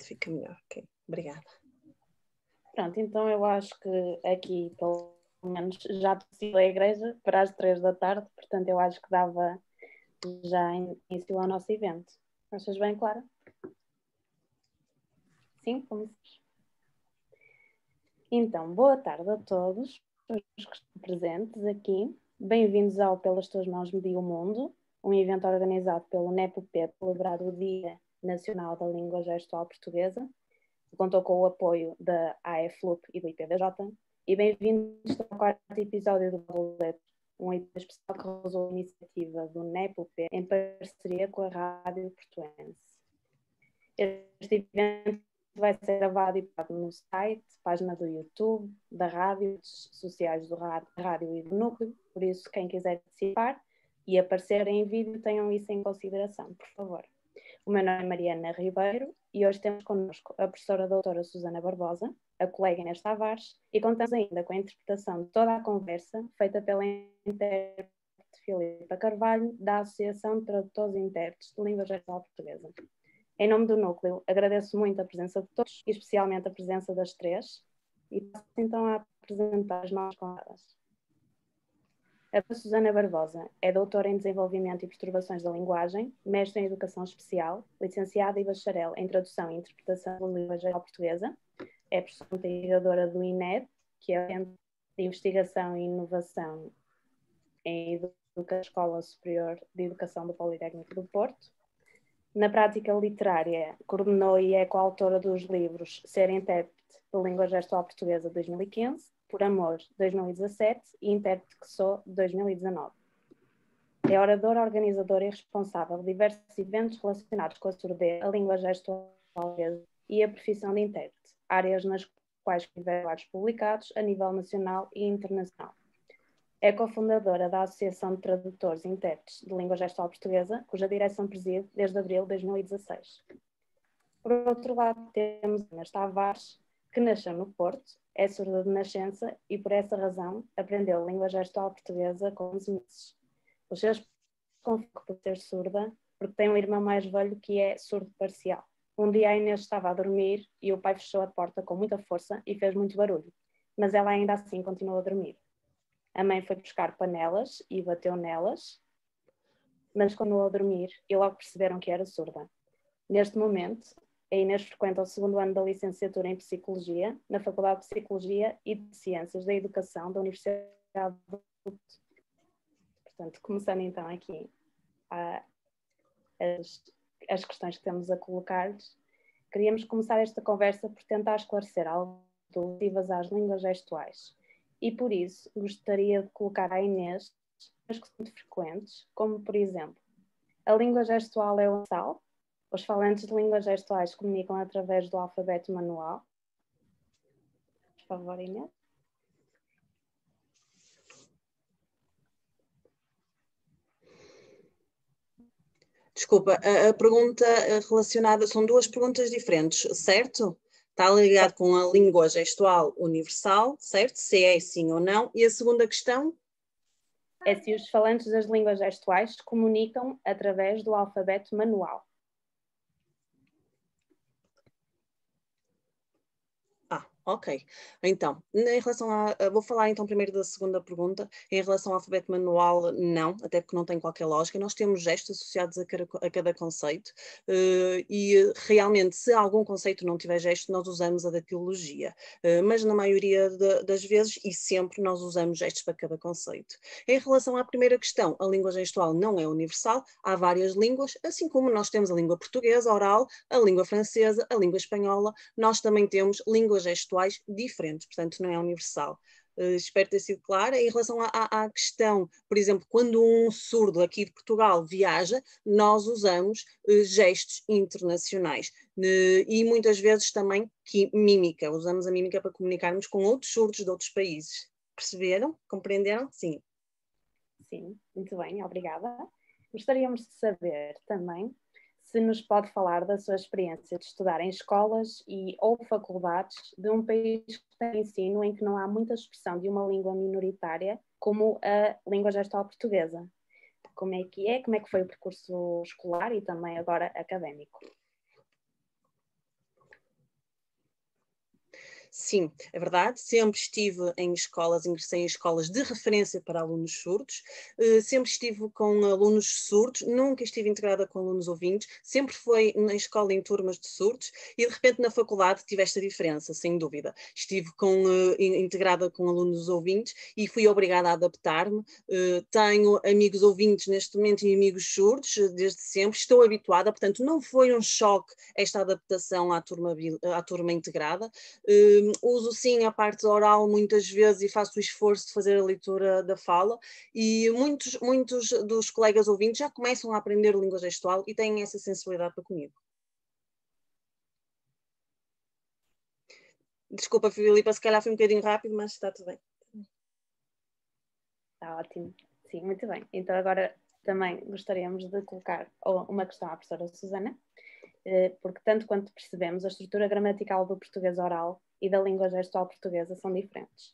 fica melhor. Ok, obrigada. Pronto, então eu acho que aqui, pelo menos, já decidiu a igreja para as 3 da tarde, portanto eu acho que dava já início ao nosso evento. Achas bem, Clara? Sim, começamos. Então, boa tarde a todos os que estão presentes aqui. Bem-vindos ao Pelas Tuas Mãos Medi o Mundo, um evento organizado pelo NEPOP, celebrado o Dia Nacional da Língua Gestual Portuguesa, que contou com o apoio da AEFLUP e do IPVJ. E bem-vindos ao 4º episódio do Boleto, um evento especial que realizou a iniciativa do NEPOP em parceria com a Rádio Portuense. Este evento vai ser gravado e postado no site, página do YouTube, da rádio, redes sociais do rádio e do núcleo. Por isso, quem quiser participar e aparecer em vídeo, tenham isso em consideração, por favor. O meu nome é Mariana Ribeiro e hoje temos connosco a professora doutora Susana Barbosa, a colega Inês Tavares, e contamos ainda com a interpretação de toda a conversa feita pela intérprete Filipa Carvalho, da Associação de Tradutores e Intérpretes de Língua Gestual Portuguesa. Em nome do núcleo, agradeço muito a presença de todos, e especialmente a presença das 3, e passo então a apresentar as nossas convidadas. A professora Susana Barbosa é doutora em Desenvolvimento e Perturbações da Linguagem, mestre em Educação Especial, licenciada e bacharel em Tradução e Interpretação da Língua Gestual Portuguesa, é professora investigadora do INED, que é o Centro de Investigação e Inovação em Educação, Escola Superior de Educação do Politécnico do Porto. Na prática literária, coordenou e é coautora dos livros Ser Intérprete de Língua Gestual Portuguesa, 2015, Por Amor, 2017 e Intérprete que Sou, 2019. É oradora, organizadora e responsável de diversos eventos relacionados com a surdez, a língua gestual portuguesa e a profissão de intérprete, áreas nas quais tiveram vários publicados a nível nacional e internacional. É cofundadora da Associação de Tradutores e Intérpretes de Língua Gestual Portuguesa, cuja direção preside desde abril de 2016. Por outro lado, temos Inês Tavares, que nasceu no Porto, é surda de nascença e, por essa razão, aprendeu Língua Gestual Portuguesa com 11 meses. Os seus confirmam por ser surda, porque tem um irmão mais velho que é surdo parcial. Um dia a Inês estava a dormir e o pai fechou a porta com muita força e fez muito barulho, mas ela ainda assim continuou a dormir. A mãe foi buscar panelas e bateu nelas, mas continuou a dormir e logo perceberam que era surda. Neste momento, a Inês frequenta o 2º ano da licenciatura em Psicologia, na Faculdade de Psicologia e de Ciências da Educação da Universidade do Porto. Portanto, começando então aqui as questões que temos a colocar-lhes, queríamos começar esta conversa por tentar esclarecer algo relativas às línguas gestuais. E por isso gostaria de colocar à Inês as que são muito frequentes, como por exemplo, a língua gestual é universal. Os falantes de línguas gestuais comunicam através do alfabeto manual. Por favor, Inês. Desculpa, a pergunta relacionada, são duas perguntas diferentes, certo? Está ligado com a língua gestual universal, certo? Se é sim ou não. E a segunda questão? É se os falantes das línguas gestuais comunicam através do alfabeto manual. Ok, então, em relação vou falar então primeiro da segunda pergunta. Em relação ao alfabeto manual, não, até porque não tem qualquer lógica. Nós temos gestos associados a cada conceito e realmente, se algum conceito não tiver gesto, nós usamos a datilogia, mas na maioria das vezes e sempre nós usamos gestos para cada conceito. Em relação à primeira questão, a língua gestual não é universal, há várias línguas, assim como nós temos a língua portuguesa oral, a língua francesa, a língua espanhola, nós também temos línguas gestuais diferentes, portanto não é universal. Espero ter sido clara. Em relação à questão, por exemplo, quando um surdo aqui de Portugal viaja, nós usamos gestos internacionais e muitas vezes também mímica, usamos a mímica para comunicarmos com outros surdos de outros países. Perceberam? Compreenderam? Sim. Sim, muito bem, obrigada. Gostaríamos de saber também se nos pode falar da sua experiência de estudar em escolas ou faculdades de um país que tem ensino em que não há muita expressão de uma língua minoritária, como a língua gestual portuguesa. Como é que foi o percurso escolar e também agora académico? Sim, é verdade. Sempre estive em escolas, ingressei em escolas de referência para alunos surdos, sempre estive com alunos surdos, nunca estive integrada com alunos ouvintes, sempre foi na escola em turmas de surdos e de repente na faculdade tive esta diferença, sem dúvida. Estive integrada com alunos ouvintes e fui obrigada a adaptar-me. Tenho amigos ouvintes neste momento e amigos surdos desde sempre, estou habituada, portanto não foi um choque esta adaptação à turma integrada. Uso sim a parte oral muitas vezes e faço o esforço de fazer a leitura da fala e muitos dos colegas ouvintes já começam a aprender língua gestual e têm essa sensibilidade para comigo. Desculpa, Filipa, se calhar foi um bocadinho rápido, mas está tudo bem. Está ótimo. Sim, muito bem. Então agora também gostaríamos de colocar uma questão à professora Susana, porque tanto quanto percebemos, a estrutura gramatical do português oral e da língua gestual portuguesa são diferentes.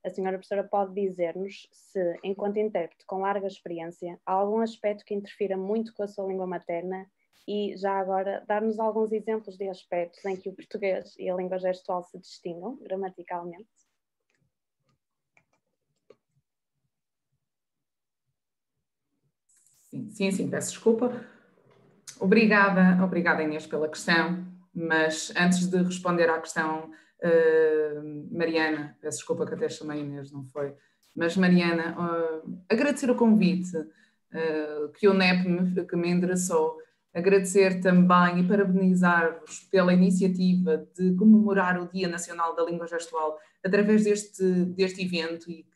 A senhora professora pode dizer-nos se, enquanto intérprete com larga experiência, há algum aspecto que interfira muito com a sua língua materna e, já agora, dar-nos alguns exemplos de aspectos em que o português e a língua gestual se distingam gramaticalmente? Sim, peço desculpa. Obrigada Inês pela questão, mas antes de responder à questão, Mariana, peço desculpa que até chamei Inês, não foi? Mas Mariana, agradecer o convite que o NEP que me endereçou, agradecer também e parabenizar-vos pela iniciativa de comemorar o Dia Nacional da Língua Gestual através deste evento e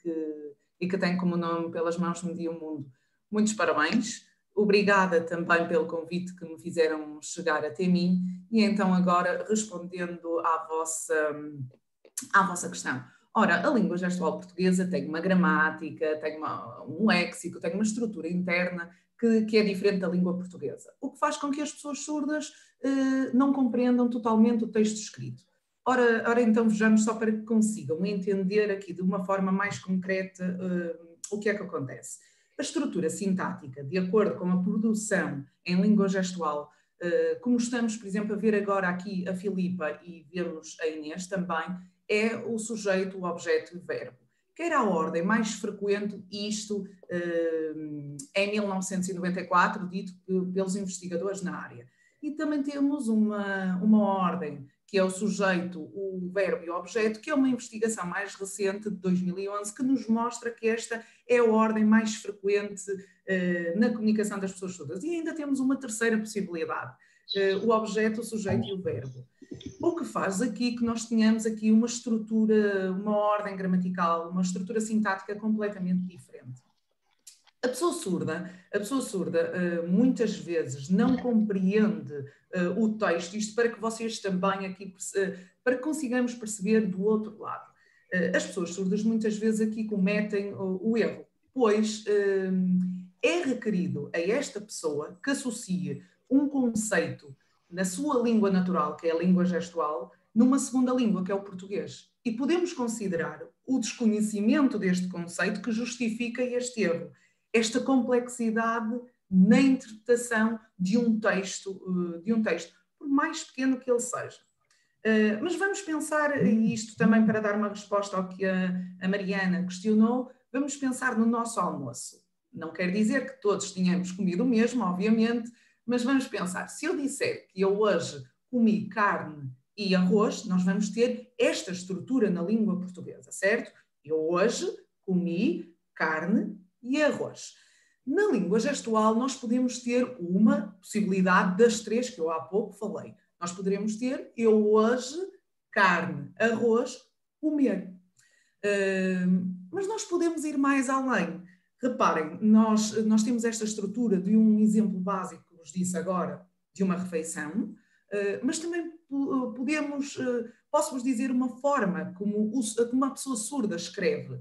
que tem como nome Pelas Mãos Media o Mundo. Muitos parabéns. Obrigada também pelo convite que me fizeram chegar até mim e então agora respondendo à vossa questão. Ora, a língua gestual portuguesa tem uma gramática, tem um léxico, tem uma estrutura interna que é diferente da língua portuguesa, o que faz com que as pessoas surdas não compreendam totalmente o texto escrito. Ora então vejamos só para que consigam entender aqui de uma forma mais concreta o que é que acontece. A estrutura sintática, de acordo com a produção em língua gestual, como estamos, por exemplo, a ver agora aqui a Filipa e vemos a Inês também, é o sujeito, o objeto e o verbo. Que era a ordem mais frequente, isto em 1994, dito pelos investigadores na área. E também temos uma ordem, que é o sujeito, o verbo e o objeto, que é uma investigação mais recente, de 2011, que nos mostra que esta é a ordem mais frequente na comunicação das pessoas surdas. E ainda temos uma terceira possibilidade, o objeto, o sujeito e o verbo. O que faz aqui que nós tenhamos aqui uma estrutura, uma ordem gramatical, uma estrutura sintática completamente diferente. A pessoa surda muitas vezes não compreende o texto, isto para que vocês também aqui, para que consigamos perceber do outro lado. As pessoas surdas muitas vezes aqui cometem o erro, pois é requerido a esta pessoa que associe um conceito na sua língua natural, que é a língua gestual, numa segunda língua, que é o português. E podemos considerar o desconhecimento deste conceito que justifica este erro, esta complexidade na interpretação de um texto, por mais pequeno que ele seja. Mas vamos pensar, e isto também para dar uma resposta ao que a Mariana questionou, vamos pensar no nosso almoço. Não quer dizer que todos tenhamos comido o mesmo, obviamente, mas vamos pensar, se eu disser que eu hoje comi carne e arroz, nós vamos ter esta estrutura na língua portuguesa, certo? Eu hoje comi carne e arroz. Na língua gestual, nós podemos ter uma possibilidade das três que eu há pouco falei. Nós poderemos ter eu hoje, carne, arroz, comer. Mas nós podemos ir mais além. Reparem, nós temos esta estrutura de um exemplo básico que vos disse agora, de uma refeição, mas também posso-vos dizer uma forma como uma pessoa surda escreve.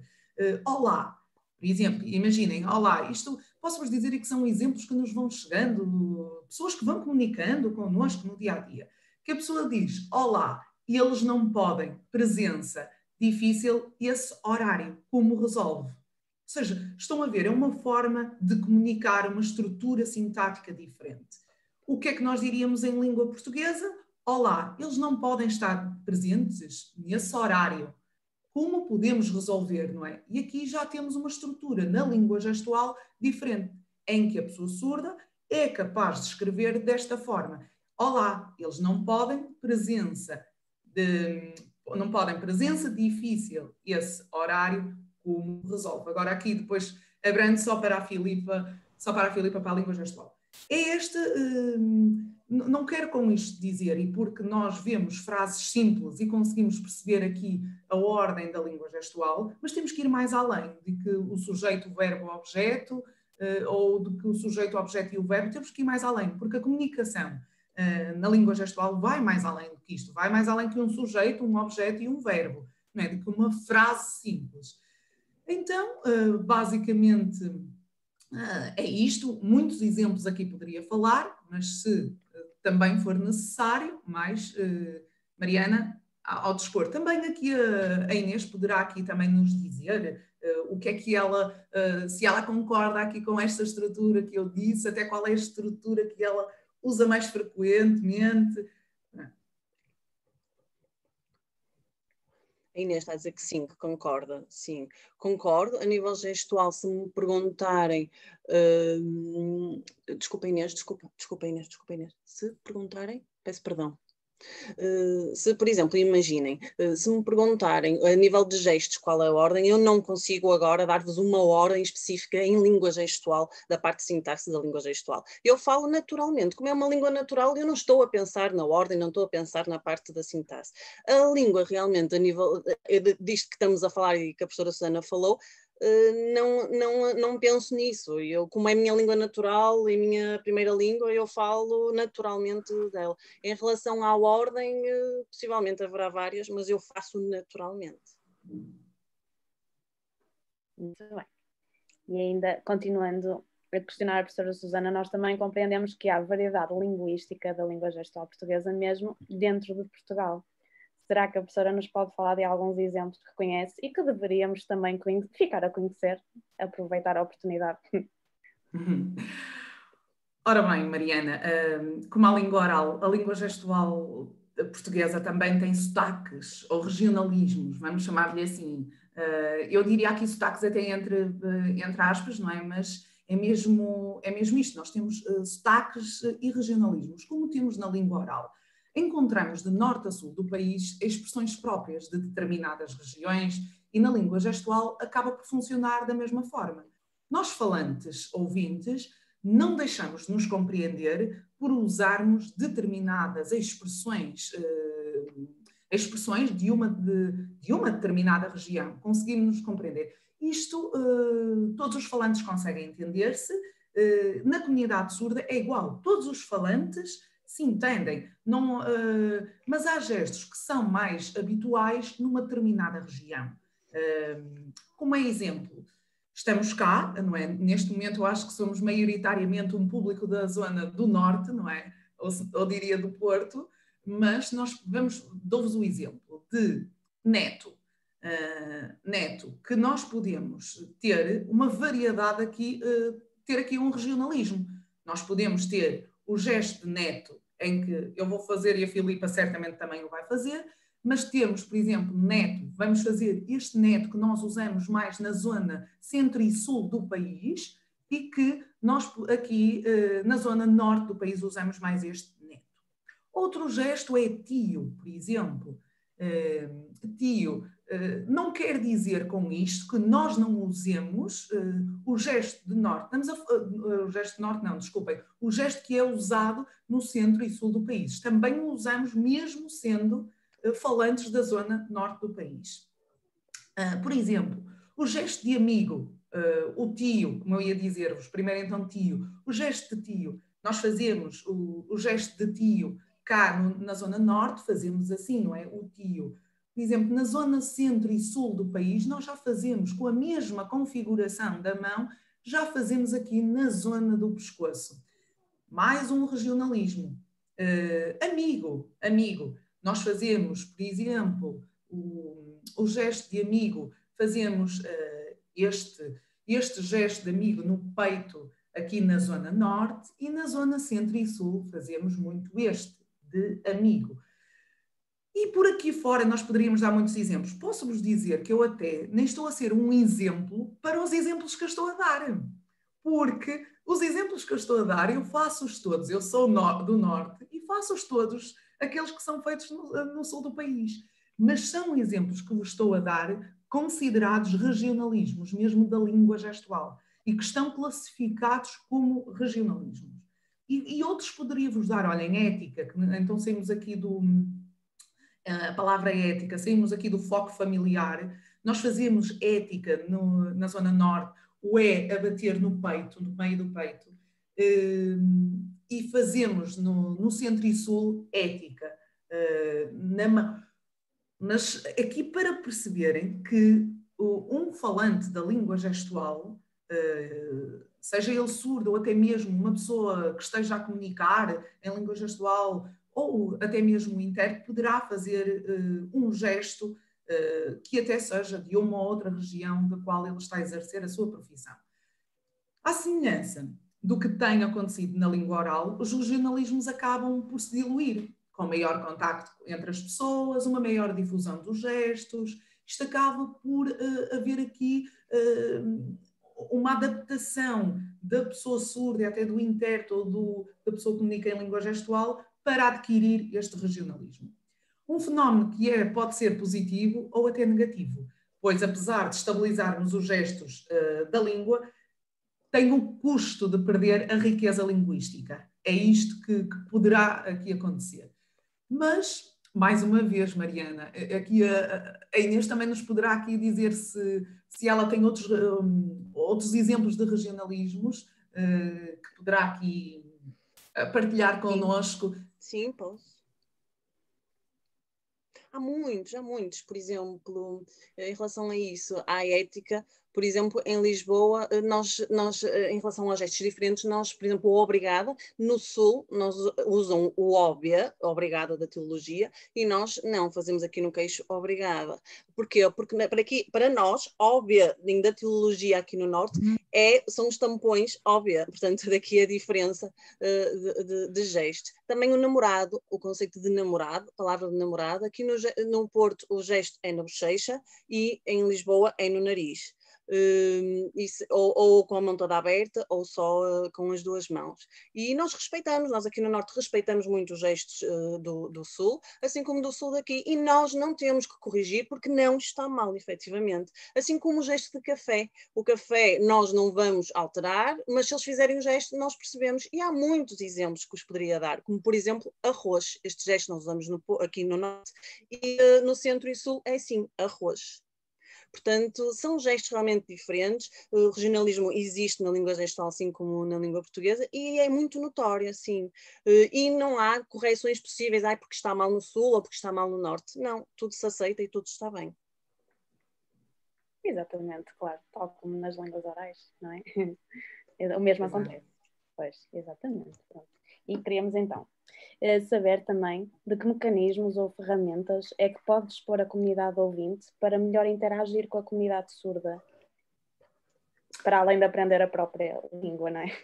Olá, por exemplo, imaginem, olá, isto posso-vos dizer que são exemplos que nos vão chegando, pessoas que vão comunicando connosco no dia-a-dia, que a pessoa diz, olá, e eles não podem, presença, difícil, esse horário, como resolve? Ou seja, estão a ver, é uma forma de comunicar uma estrutura sintática diferente. O que é que nós diríamos em língua portuguesa? olá, eles não podem estar presentes nesse horário. Como podemos resolver, não é? E aqui já temos uma estrutura na língua gestual diferente, em que a pessoa surda é capaz de escrever desta forma. Olá, eles não podem presença difícil, esse horário, como resolve. Agora aqui depois abrando só para a Filipa para a língua gestual. É este, não quero com isto dizer, e porque nós vemos frases simples e conseguimos perceber aqui a ordem da língua gestual, mas temos que ir mais além de que o sujeito, o verbo, o objeto, ou de que o sujeito, o objeto e o verbo, temos que ir mais além, porque a comunicação na língua gestual vai mais além do que isto, vai mais além que um sujeito, um objeto e um verbo, não é? De que uma frase simples. Então, basicamente, é isto. Muitos exemplos aqui poderia falar, mas se também for necessário, mais, Mariana, ao dispor. Também aqui a Inês poderá aqui também nos dizer o que é que ela, se ela concorda aqui com esta estrutura que eu disse, até qual é a estrutura que ela usa mais frequentemente. A Inês está a dizer que sim, que concorda. Sim, concordo. A nível gestual, se me perguntarem... desculpa, Inês. Se perguntarem, peço perdão. Se, por exemplo, imaginem, se me perguntarem a nível de gestos qual é a ordem, eu não consigo agora dar-vos uma ordem específica em língua gestual, da parte de sintaxe da língua gestual. Eu falo naturalmente, como é uma língua natural, eu não estou a pensar na ordem, não estou a pensar na parte da sintaxe. A língua realmente, a nível disto que estamos a falar e que a professora Susana falou, não penso nisso. Eu, como é a minha língua natural e a minha primeira língua, eu falo naturalmente dela. Em relação à ordem, possivelmente haverá várias, mas eu faço naturalmente. Muito bem. E ainda, continuando a questionar a professora Susana, nós também compreendemos que há variedade linguística da língua gestual portuguesa mesmo dentro de Portugal. Será que a professora nos pode falar de alguns exemplos que conhece e que deveríamos também ficar a conhecer, aproveitar a oportunidade? Ora bem, Mariana, como a língua oral, a língua gestual portuguesa também tem sotaques ou regionalismos, vamos chamar-lhe assim. Eu diria aqui sotaques até entre aspas, não é? Mas é mesmo isto, nós temos sotaques e regionalismos, como temos na língua oral. Encontramos de norte a sul do país expressões próprias de determinadas regiões e na língua gestual acaba por funcionar da mesma forma. Nós falantes, ouvintes, não deixamos de nos compreender por usarmos determinadas expressões de uma determinada região. Conseguimos nos compreender. Isto, todos os falantes conseguem entender-se. Na comunidade surda é igual. Todos os falantes se entendem, mas há gestos que são mais habituais numa determinada região. Como exemplo, estamos cá, não é? Neste momento eu acho que somos maioritariamente um público da zona do norte, não é? Ou diria do Porto, mas dou-vos o exemplo de neto. Neto, que nós podemos ter uma variedade aqui, ter aqui um regionalismo. Nós podemos ter o gesto de neto, em que eu vou fazer e a Filipa certamente também o vai fazer, mas temos, por exemplo, neto, vamos fazer este neto que nós usamos mais na zona centro e sul do país e que nós aqui na zona norte do país usamos mais este neto. Outro gesto é tio, por exemplo. Tio, não quer dizer com isto que nós não usemos o gesto de norte. O gesto de norte não, desculpem. O gesto que é usado no centro e sul do país. Também o usamos mesmo sendo falantes da zona norte do país. Por exemplo, o gesto de amigo, o tio, como eu ia dizer-vos, primeiro então tio, o gesto de tio, nós fazemos o gesto de tio cá na zona norte, fazemos assim, não é? O tio. Por exemplo, na zona centro e sul do país, nós já fazemos com a mesma configuração da mão, já fazemos aqui na zona do pescoço. Mais um regionalismo. Amigo. Nós fazemos, por exemplo, o gesto de amigo, fazemos este gesto de amigo no peito aqui na zona norte e na zona centro e sul fazemos muito este de amigo. E por aqui fora nós poderíamos dar muitos exemplos. Posso-vos dizer que eu até nem estou a ser um exemplo para os exemplos que eu estou a dar. Porque os exemplos que eu estou a dar, eu faço-os todos. Eu sou do Norte e faço-os todos aqueles que são feitos no sul do país. Mas são exemplos que vos estou a dar considerados regionalismos, mesmo da língua gestual, e que estão classificados como regionalismos. E outros poderia-vos dar, olha, em ética, que então saímos aqui a palavra ética, saímos aqui do foco familiar, nós fazemos ética na Zona Norte, o a bater no peito, no meio do peito, e fazemos no Centro e Sul ética. Mas aqui para perceberem que um falante da língua gestual, seja ele surdo ou até mesmo uma pessoa que esteja a comunicar em língua gestual ou até mesmo o intérprete, poderá fazer um gesto que até seja de uma ou outra região da qual ele está a exercer a sua profissão. À semelhança do que tem acontecido na língua oral, os regionalismos acabam por se diluir, com maior contacto entre as pessoas, uma maior difusão dos gestos. Isto acaba por haver aqui uma adaptação da pessoa surda e até do intérprete ou da pessoa que comunica em língua gestual para adquirir este regionalismo. Um fenómeno que pode ser positivo ou até negativo, pois apesar de estabilizarmos os gestos da língua, tem o custo de perder a riqueza linguística. É isto que poderá aqui acontecer. Mas, mais uma vez, Mariana, aqui a Inês também nos poderá aqui dizer se ela tem outros exemplos de regionalismos que poderá aqui partilhar connosco. Sim, posso. Há muitos. Por exemplo, em relação a isso, à ética, por exemplo, em Lisboa, nós em relação a gestos diferentes, nós, por exemplo, o obrigada, no Sul, nós usam o óbvia, obrigada da teologia, e nós não, fazemos aqui no queixo obrigada. Porquê? Porque para nós, óbvia da teologia aqui no Norte, são os tampões, óbvia, portanto, daqui a diferença de gesto. Também o namorado, o conceito de namorado, palavra de namorado, aqui no Porto o gesto é na bochecha e em Lisboa é no nariz. Ou com a mão toda aberta ou só com as duas mãos. E nós aqui no Norte respeitamos muito os gestos do Sul, assim como do Sul daqui, e nós não temos que corrigir porque não está mal, efetivamente. Assim como o gesto de café. O café nós não vamos alterar, mas se eles fizerem o gesto, nós percebemos, e há muitos exemplos que os poderia dar, como por exemplo arroz. Este gesto nós usamos aqui no Norte, e no Centro e Sul é sim, arroz. Portanto, são gestos realmente diferentes. O regionalismo existe na língua gestual, assim como na língua portuguesa, e é muito notório, sim. E não há correções possíveis, porque está mal no Sul ou porque está mal no Norte. Não, tudo se aceita e tudo está bem. Exatamente, claro, tal como nas línguas orais, não é? O mesmo acontece. Pois, exatamente. Pronto. E queríamos então saber também de que mecanismos ou ferramentas é que pode dispor a comunidade ouvinte para melhor interagir com a comunidade surda, para além de aprender a própria língua, não é?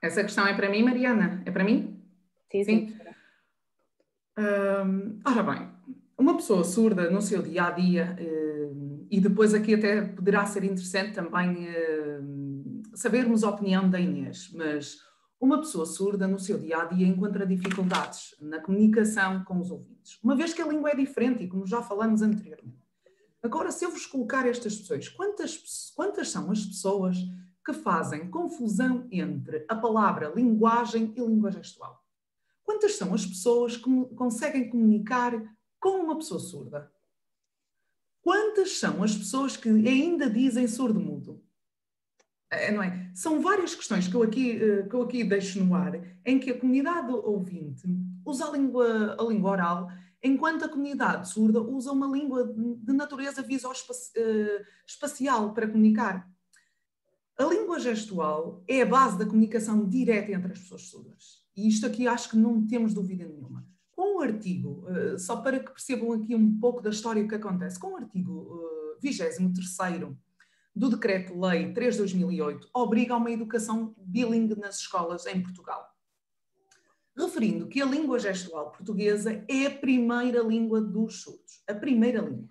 Essa questão é para mim, Mariana? É para mim? Sim. Ora bem, uma pessoa surda no seu dia-a-dia, e depois aqui até poderá ser interessante também sabermos a opinião da Inês, mas uma pessoa surda no seu dia-a-dia encontra dificuldades na comunicação com os ouvintes, uma vez que a língua é diferente e como já falamos anteriormente. Agora, se eu vos colocar estas pessoas, quantas são as pessoas que fazem confusão entre a palavra linguagem e língua gestual? Quantas são as pessoas que conseguem comunicar com uma pessoa surda? Quantas são as pessoas que ainda dizem surdo-mudo? Não é? São várias questões que eu aqui deixo no ar, em que a comunidade ouvinte usa a língua oral, enquanto a comunidade surda usa uma língua de natureza visual-espacial para comunicar. A língua gestual é a base da comunicação direta entre as pessoas surdas. E isto aqui acho que não temos dúvida nenhuma. Com o artigo, só para que percebam aqui um pouco da história que acontece, com o artigo 23º do Decreto-Lei 3/2008, obriga a uma educação bilingue nas escolas em Portugal. referindo que a língua gestual portuguesa é a primeira língua dos surdos, a primeira língua.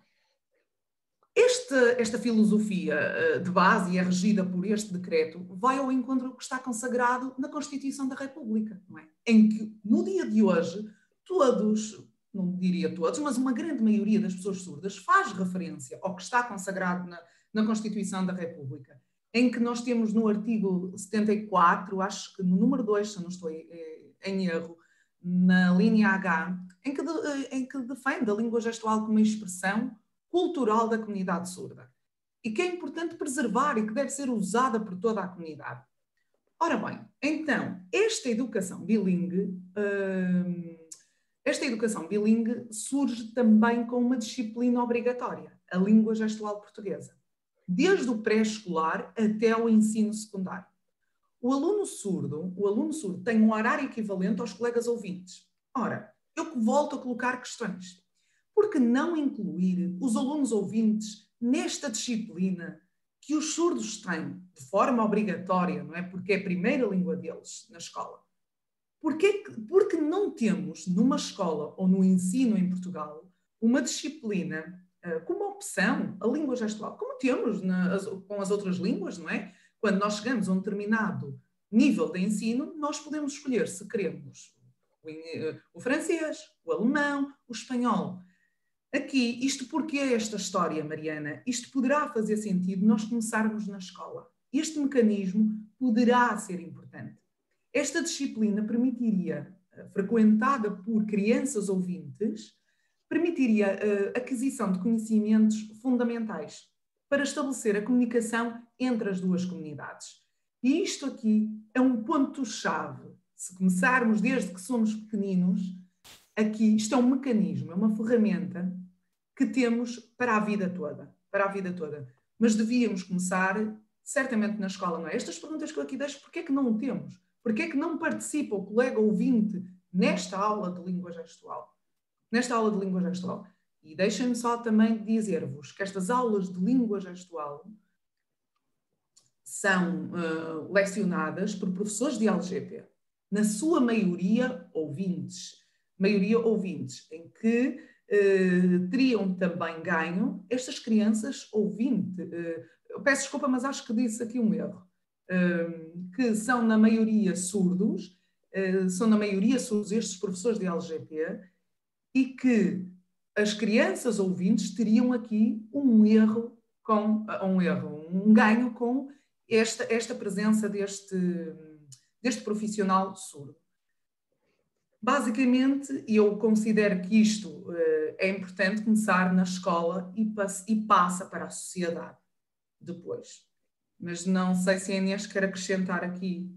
Esta filosofia de base e é regida por este decreto vai ao encontro do que está consagrado na Constituição da República, não é? Em que, no dia de hoje, todos, não diria todos, mas uma grande maioria das pessoas surdas faz referência ao que está consagrado na Constituição da República, em que nós temos no artigo 74, acho que no número 2, se não estou em erro, na linha H, em que defende a língua gestual como uma expressão cultural da comunidade surda e que é importante preservar e que deve ser usada por toda a comunidade. Ora bem, então, esta educação bilingue surge também com uma disciplina obrigatória, a língua gestual portuguesa, desde o pré-escolar até o ensino secundário. O aluno surdo tem um horário equivalente aos colegas ouvintes. Ora, eu volto a colocar questões. Por que não incluir os alunos ouvintes nesta disciplina que os surdos têm de forma obrigatória, não é? Porque é a primeira língua deles na escola. Porque não temos numa escola ou no ensino em Portugal uma disciplina como opção, a língua gestual, como temos com as outras línguas, não é? Quando nós chegamos a um determinado nível de ensino, nós podemos escolher se queremos o francês, o alemão, o espanhol. Aqui, isto porque é esta história, Mariana, isto poderá fazer sentido nós começarmos na escola. Este mecanismo poderá ser importante. Esta disciplina permitiria, frequentada por crianças ouvintes, permitiria a aquisição de conhecimentos fundamentais para estabelecer a comunicação entre as duas comunidades. E isto aqui é um ponto-chave. Se começarmos desde que somos pequeninos, aqui isto é um mecanismo, é uma ferramenta que temos para a vida toda, Mas devíamos começar, certamente na escola, não é? Estas perguntas que eu aqui deixo, porquê é que não o temos? Porquê é que não participa o colega ouvinte nesta aula de língua gestual? E deixem-me só também dizer-vos que estas aulas de língua gestual são lecionadas por professores de LGP, na sua maioria ouvintes, em que teriam também ganho estas crianças ouvintes. Eu peço desculpa, mas acho que disse aqui um erro. Que são na maioria surdos, estes professores de LGP, e que as crianças ouvintes teriam aqui um ganho com esta presença deste profissional surdo. Basicamente, eu considero que isto é importante começar na escola e passa para a sociedade depois. Mas não sei se a Inês quer acrescentar aqui.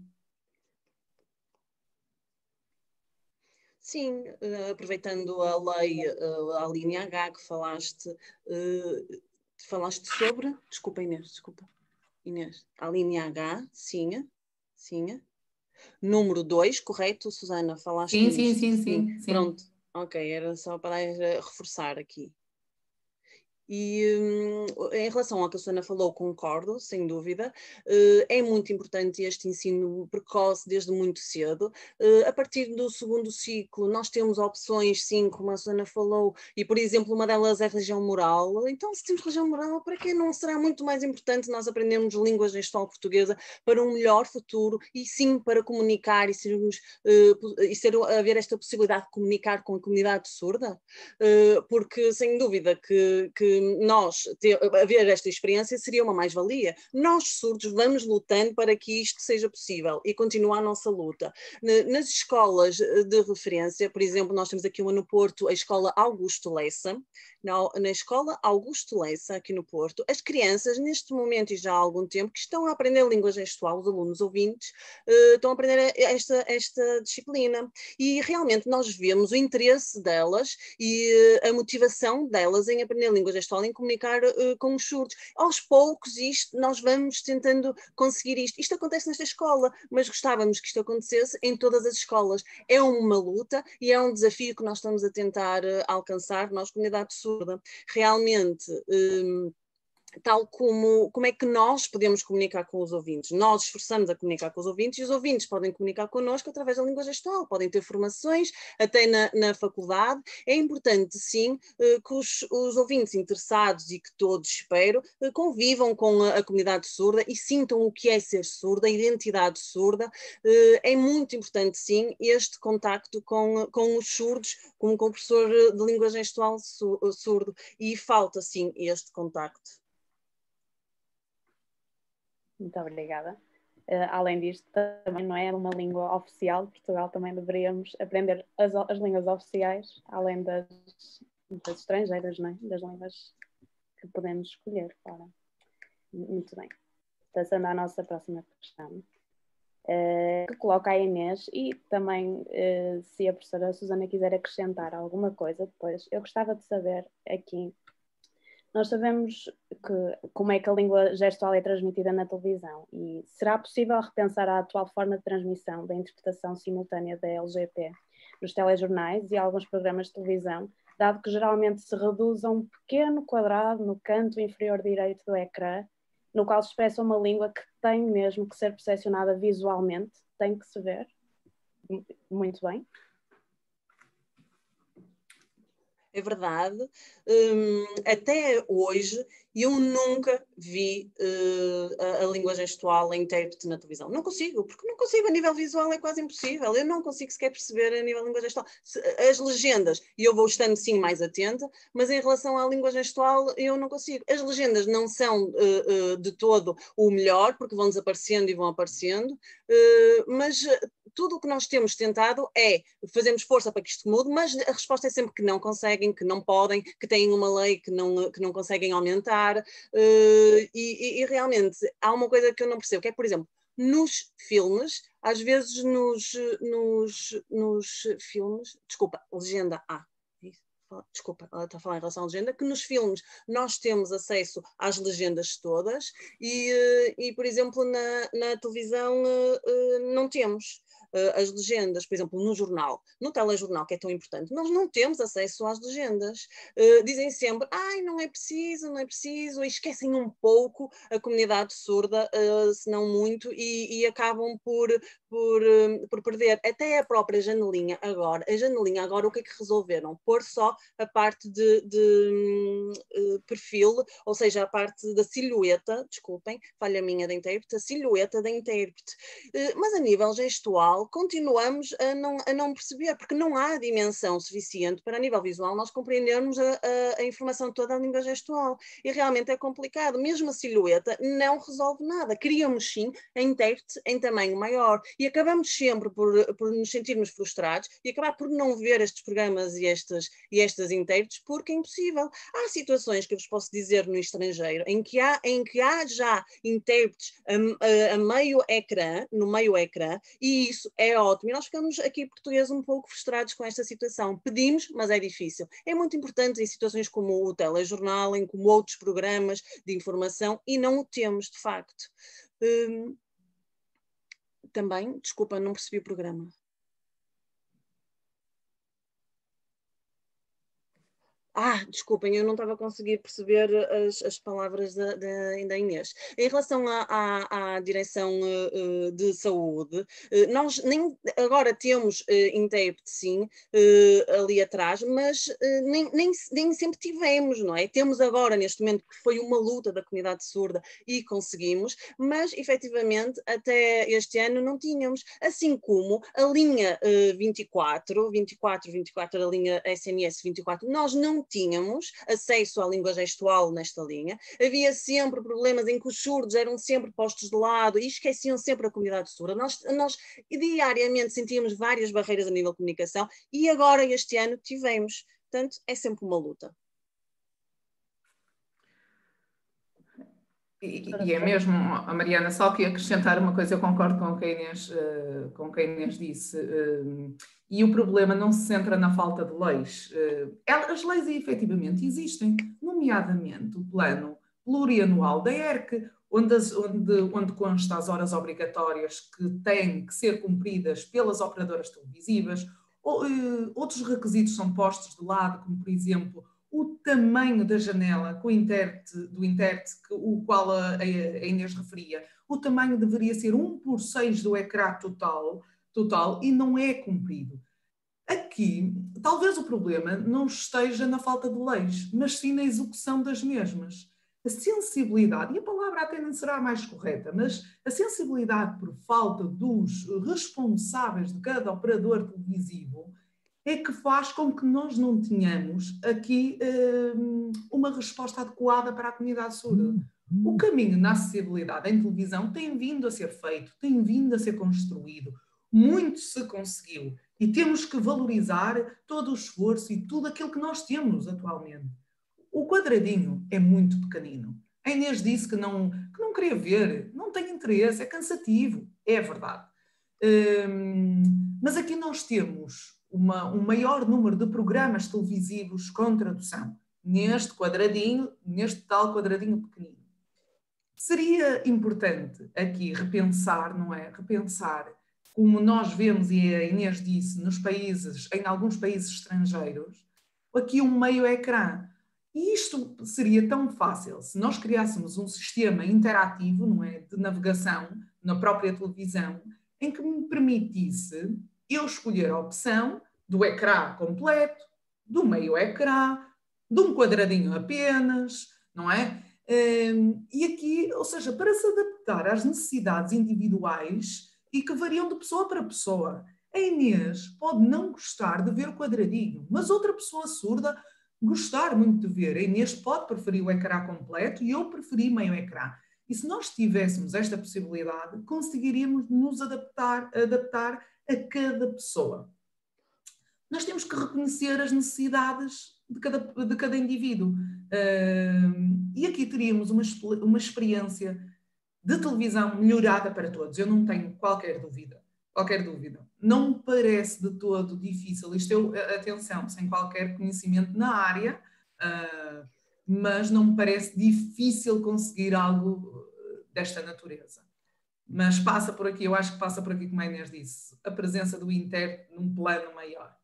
Sim, aproveitando a lei, a linha H que falaste sobre... Desculpa, Inês, a linha H, sim. Número 2, correto, Susana? Falaste nisto? Sim. Pronto, ok, era só para reforçar aqui. E em relação ao que a Susana falou, concordo, sem dúvida. É muito importante este ensino precoce desde muito cedo. A partir do segundo ciclo nós temos opções, sim, como a Susana falou, e por exemplo uma delas é religião moral. Então se temos religião moral, para que não será muito mais importante nós aprendermos língua gestual portuguesa para um melhor futuro e sim para comunicar haver esta possibilidade de comunicar com a comunidade surda? Porque sem dúvida que haver esta experiência seria uma mais-valia. Nós, surdos, vamos lutando para que isto seja possível e continuar a nossa luta. Nas escolas de referência, por exemplo, nós temos aqui uma no Porto, a Escola Augusto Lessa. Na Escola Augusto Lessa, aqui no Porto, as crianças, neste momento e já há algum tempo, que estão a aprender língua gestual, os alunos ouvintes, estão a aprender esta disciplina. E realmente nós vemos o interesse delas e a motivação delas em aprender língua gestual, em comunicar com os surdos. Aos poucos nós vamos tentando conseguir isto. Isto acontece nesta escola, mas gostávamos que isto acontecesse em todas as escolas. É uma luta e é um desafio que nós estamos a tentar alcançar, nós, comunidade surda. Realmente tal como é que nós podemos comunicar com os ouvintes. Nós esforçamos a comunicar com os ouvintes e os ouvintes podem comunicar connosco através da língua gestual, podem ter formações até na faculdade. É importante, sim, que os ouvintes interessados e que todos, espero, convivam com a comunidade surda e sintam o que é ser surda, a identidade surda. É muito importante, sim, este contacto com os surdos, com o professor de língua gestual surdo, e falta, sim, este contacto. Muito obrigada. Além disto, também não é uma língua oficial de Portugal, também deveríamos aprender as línguas oficiais, além das estrangeiras, não é? Das línguas que podemos escolher. Claro. Muito bem. Passando à nossa próxima questão, que coloca a Inês, e também, se a professora Susana quiser acrescentar alguma coisa depois, eu gostava de saber aqui. Nós sabemos como é que a língua gestual é transmitida na televisão, e será possível repensar a atual forma de transmissão da interpretação simultânea da LGP nos telejornais e alguns programas de televisão, dado que geralmente se reduz a um pequeno quadrado no canto inferior direito do ecrã, no qual se expressa uma língua que tem mesmo que ser percepcionada visualmente, tem que se ver. Muito bem. É verdade. Até hoje eu nunca vi a língua gestual em intérprete na televisão. Não consigo, porque não consigo, a nível visual é quase impossível. Eu não consigo sequer perceber a nível de língua gestual. As legendas, e eu vou estando sim mais atenta, mas em relação à língua gestual eu não consigo. As legendas não são de todo o melhor, porque vão desaparecendo e vão aparecendo, mas tudo o que nós temos tentado é fazermos força para que isto mude, mas a resposta é sempre que não conseguem, que não podem, que têm uma lei que não conseguem aumentar, e realmente há uma coisa que eu não percebo, que é, por exemplo, nos filmes, às vezes nos filmes, desculpa, legenda desculpa, ela está a falar em relação à legenda, que nos filmes nós temos acesso às legendas todas e por exemplo, na televisão não temos as legendas, por exemplo, no jornal, no telejornal, que é tão importante, nós não temos acesso às legendas. Dizem sempre, não é preciso, e esquecem um pouco a comunidade surda, se não muito, e acabam por perder até a própria janelinha agora. A janelinha agora o que é que resolveram? Pôr só a parte de perfil, ou seja, a parte da silhueta, desculpem, falha minha da intérprete, a silhueta da intérprete. Mas a nível gestual continuamos a não perceber, porque não há dimensão suficiente para a nível visual nós compreendermos a informação toda da língua gestual. E realmente é complicado. Mesmo a silhueta não resolve nada. Queríamos sim a intérprete em tamanho maior e acabamos sempre por nos sentirmos frustrados e acabar por não ver estes programas e estas intérpretes, porque é impossível. Há situações que eu vos posso dizer no estrangeiro em que há já intérpretes a meio ecrã, no meio ecrã, e isso é ótimo. E nós ficamos aqui portugueses um pouco frustrados com esta situação. Pedimos, mas é difícil. É muito importante em situações como o telejornal, como outros programas de informação, e não o temos, de facto. Também, desculpa, não percebi o programa. Desculpem, eu não estava a conseguir perceber as palavras da Inês. Em relação à direção de saúde, nós agora temos intérprete, sim, ali atrás, mas nem sempre tivemos, não é? Temos agora, neste momento, que foi uma luta da comunidade surda e conseguimos, mas efetivamente até este ano não tínhamos, assim como a linha 24, a linha SNS 24, nós não tínhamos acesso à língua gestual nesta linha, havia sempre problemas em que os surdos eram sempre postos de lado e esqueciam sempre a comunidade surda. Nós diariamente sentíamos várias barreiras a nível de comunicação e agora este ano tivemos. Portanto, é sempre uma luta. E é mesmo, a Mariana, só que acrescentar uma coisa, eu concordo com o que a Inês disse, e o problema não se centra na falta de leis. As leis efetivamente existem, nomeadamente o plano plurianual da ERC, onde consta as horas obrigatórias que têm que ser cumpridas pelas operadoras televisivas, outros requisitos são postos de lado, como por exemplo o tamanho da janela com o intérprete, o qual a Inês referia, o tamanho deveria ser 1/6 do ecrã total e não é cumprido. Aqui, talvez o problema não esteja na falta de leis, mas sim na execução das mesmas. A sensibilidade, e a palavra até não será mais correta, mas a sensibilidade por falta dos responsáveis de cada operador televisivo é que faz com que nós não tenhamos aqui uma resposta adequada para a comunidade surda. O caminho na acessibilidade em televisão tem vindo a ser feito, tem vindo a ser construído, muito se conseguiu e temos que valorizar todo o esforço e tudo aquilo que nós temos atualmente. O quadradinho é muito pequenino. A Inês disse que não queria ver, não tem interesse, é cansativo, é verdade. Mas aqui nós temos um maior número de programas televisivos com tradução, neste tal quadradinho pequenino. Seria importante aqui repensar, não é? Repensar como nós vemos, e a Inês disse, em alguns países estrangeiros, aqui um meio ecrã. E isto seria tão fácil se nós criássemos um sistema interativo, não é? De navegação na própria televisão, em que me permitisse eu escolher a opção do ecrã completo, do meio ecrã, de um quadradinho apenas, não é? E aqui, ou seja, para se adaptar às necessidades individuais e que variam de pessoa para pessoa. A Inês pode não gostar de ver o quadradinho, mas outra pessoa surda gostar muito de ver. A Inês pode preferir o ecrã completo e eu preferi meio ecrã. E se nós tivéssemos esta possibilidade, conseguiríamos nos adaptar a cada pessoa. Nós temos que reconhecer as necessidades de cada indivíduo. E aqui teríamos uma experiência de televisão melhorada para todos. Eu não tenho qualquer dúvida. Não me parece de todo difícil. Isto é, atenção, sem qualquer conhecimento na área, mas não me parece difícil conseguir algo desta natureza. Mas passa por aqui, eu acho que passa por aqui, como a Inês disse, a presença do intérprete num plano maior.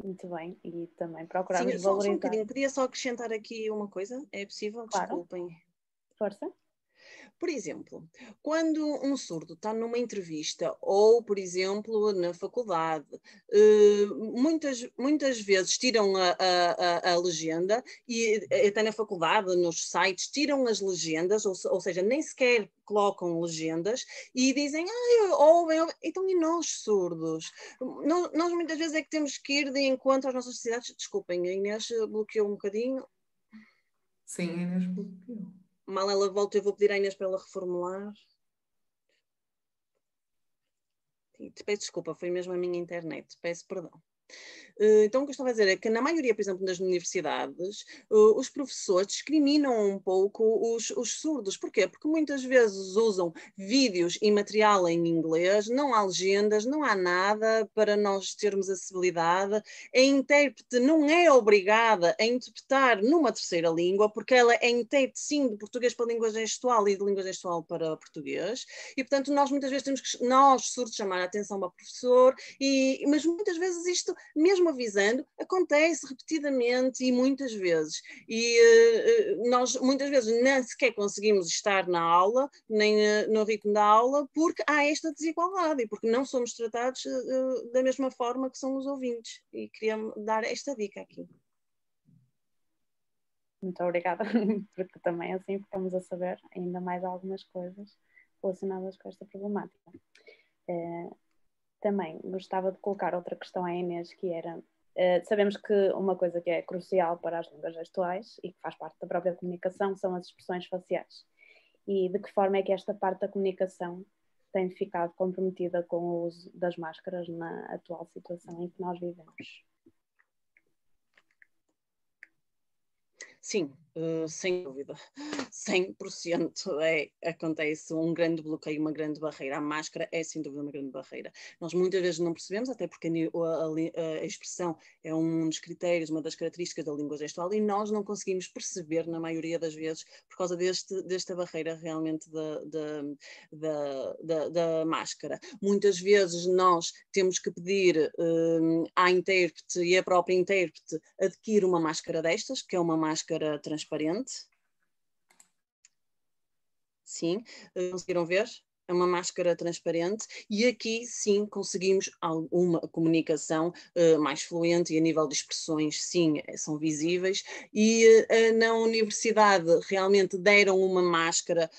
Muito bem, e também procuramos valorizar. Só um bocadinho, podia só acrescentar aqui uma coisa, é possível? Claro. Desculpem. Força. Por exemplo, quando um surdo está numa entrevista ou, por exemplo, na faculdade, muitas vezes tiram a legenda e até na faculdade, nos sites, tiram as legendas, ou seja, nem sequer colocam legendas e dizem, ouvem. Então, e nós surdos? Nós muitas vezes é que temos que ir de encontro às nossas necessidades. Desculpem, a Inês bloqueou um bocadinho. Sim, a Inês bloqueou. Mal ela volta, eu vou pedir à Inês para ela reformular. Peço desculpa, foi mesmo a minha internet, peço perdão. Então, o que eu estava a dizer é que na maioria, por exemplo, das universidades, os professores discriminam um pouco os surdos. Porquê? Porque muitas vezes usam vídeos e material em inglês, não há legendas, não há nada para nós termos acessibilidade. A intérprete não é obrigada a interpretar numa terceira língua, porque ela é intérprete, sim, de português para língua gestual e de língua gestual para português. E, portanto, nós muitas vezes temos que, nós surdos, chamar a atenção para o professor, mas muitas vezes isto, mesmo avisando, acontece repetidamente e muitas vezes. E nós muitas vezes nem sequer conseguimos estar na aula, nem no ritmo da aula, porque há esta desigualdade e porque não somos tratados da mesma forma que são os ouvintes. E queria dar esta dica aqui. Muito obrigada, porque também assim ficamos a saber ainda mais algumas coisas relacionadas com esta problemática. Também gostava de colocar outra questão à Inês, que era, sabemos que uma coisa que é crucial para as línguas gestuais e que faz parte da própria comunicação são as expressões faciais. E de que forma é que esta parte da comunicação tem ficado comprometida com o uso das máscaras na atual situação em que nós vivemos? Sim, Sem dúvida, 100% acontece um grande bloqueio, uma grande barreira. A máscara é sem dúvida uma grande barreira. Nós muitas vezes não percebemos, até porque a expressão é um dos critérios, uma das características da língua gestual, e nós não conseguimos perceber, na maioria das vezes, por causa desta barreira realmente da máscara. Muitas vezes nós temos que pedir à intérprete, e a própria intérprete adquire uma máscara destas, que é uma máscara transparente. Sim, conseguiram ver? É uma máscara transparente e aqui sim conseguimos alguma comunicação mais fluente e a nível de expressões sim são visíveis e na universidade realmente deram uma máscara,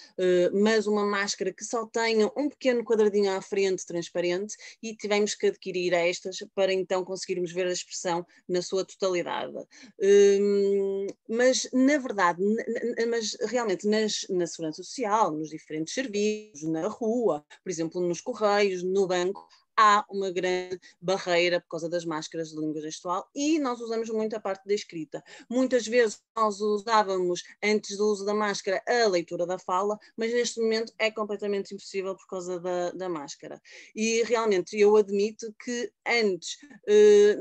mas uma máscara que só tenha um pequeno quadradinho à frente transparente e tivemos que adquirir estas para então conseguirmos ver a expressão na sua totalidade. Mas na verdade, mas realmente na segurança social, nos diferentes serviços, na rua, por exemplo, nos correios, no banco, há uma grande barreira por causa das máscaras de língua gestual e nós usamos muito a parte da escrita. Muitas vezes nós usávamos, antes do uso da máscara, a leitura da fala, mas neste momento é completamente impossível por causa da máscara. E realmente eu admito que antes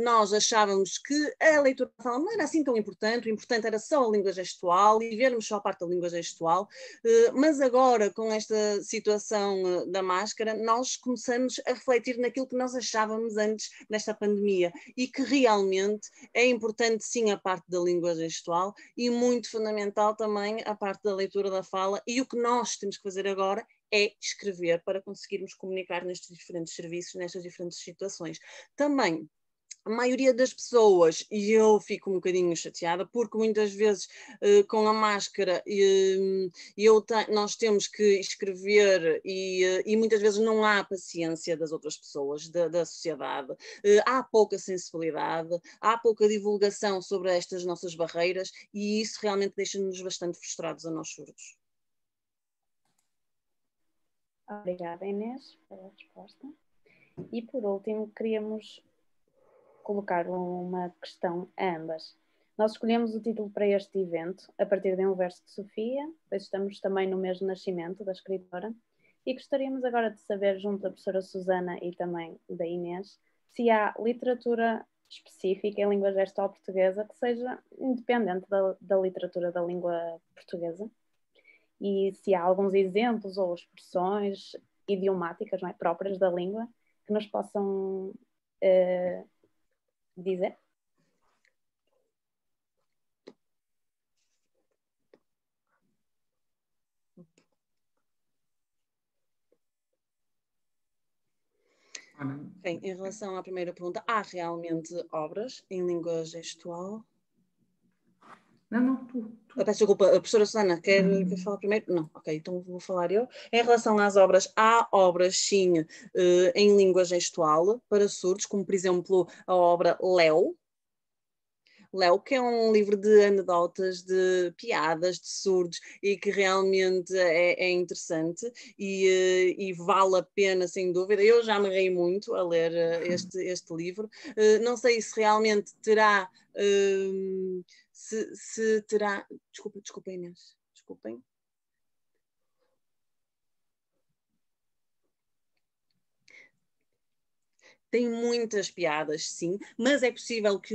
nós achávamos que a leitura da fala não era assim tão importante, o importante era só a língua gestual e vermos só a parte da língua gestual, mas agora com esta situação da máscara nós começamos a refletir naquilo que nós achávamos antes desta pandemia e que realmente é importante sim a parte da língua gestual e muito fundamental também a parte da leitura da fala e o que nós temos que fazer agora é escrever para conseguirmos comunicar nestes diferentes serviços, nestas diferentes situações. Também a maioria das pessoas, e eu fico um bocadinho chateada, porque muitas vezes com a máscara nós temos que escrever e muitas vezes não há paciência das outras pessoas, da sociedade, há pouca sensibilidade, há pouca divulgação sobre estas nossas barreiras e isso realmente deixa-nos bastante frustrados a nós surdos. Obrigada, Inês, pela resposta. E por último, queríamos colocar uma questão a ambas. Nós escolhemos o título para este evento a partir de um verso de Sofia, pois estamos também no mês de nascimento da escritora, e gostaríamos agora de saber, junto da professora Susana e também da Inês, se há literatura específica em língua gestual portuguesa que seja independente da literatura da língua portuguesa, e se há alguns exemplos ou expressões idiomáticas, não é, próprias da língua que nos possam dizer? Bem, em relação à primeira pergunta, há realmente obras em língua gestual? Não, tu. Peço desculpa, a professora Susana, quer falar primeiro? Não, ok, então vou falar eu. Em relação às obras, há obras, sim, em língua gestual para surdos, como por exemplo a obra Léo, que é um livro de anedotas, de piadas, de surdos e que realmente é interessante e vale a pena, sem dúvida. Eu já me rei muito a ler este livro. Não sei se realmente terá. Se terá. Desculpem, Inês. Desculpem. Tem muitas piadas, sim, mas é possível que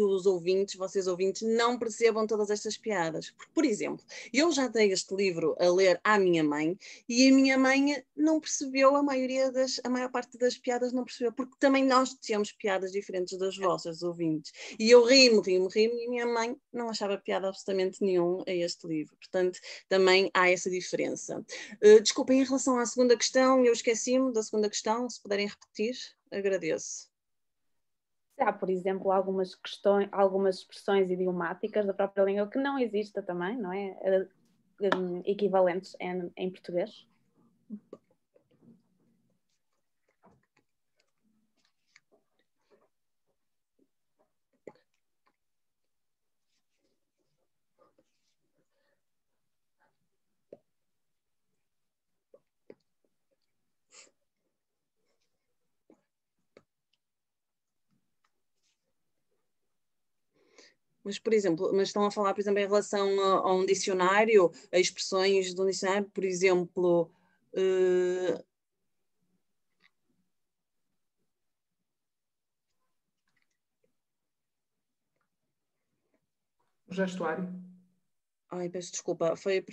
vocês ouvintes, não percebam todas estas piadas. Por exemplo, eu já dei este livro a ler à minha mãe e a minha mãe não percebeu a maior parte das piadas não percebeu, porque também nós temos piadas diferentes das vossas ouvintes. E eu rimo, e a minha mãe não achava piada absolutamente nenhum a este livro. Portanto, também há essa diferença. Desculpem, em relação à segunda questão, eu esqueci-me da segunda questão, se puderem repetir, agradeço. Há, por exemplo, algumas expressões idiomáticas da própria língua que não existem também, não é? Equivalentes em português. Mas, por exemplo, mas estão a falar, por exemplo, em relação a um dicionário, a expressões de um dicionário, por exemplo, O gestuário. ai, peço desculpa, foi a O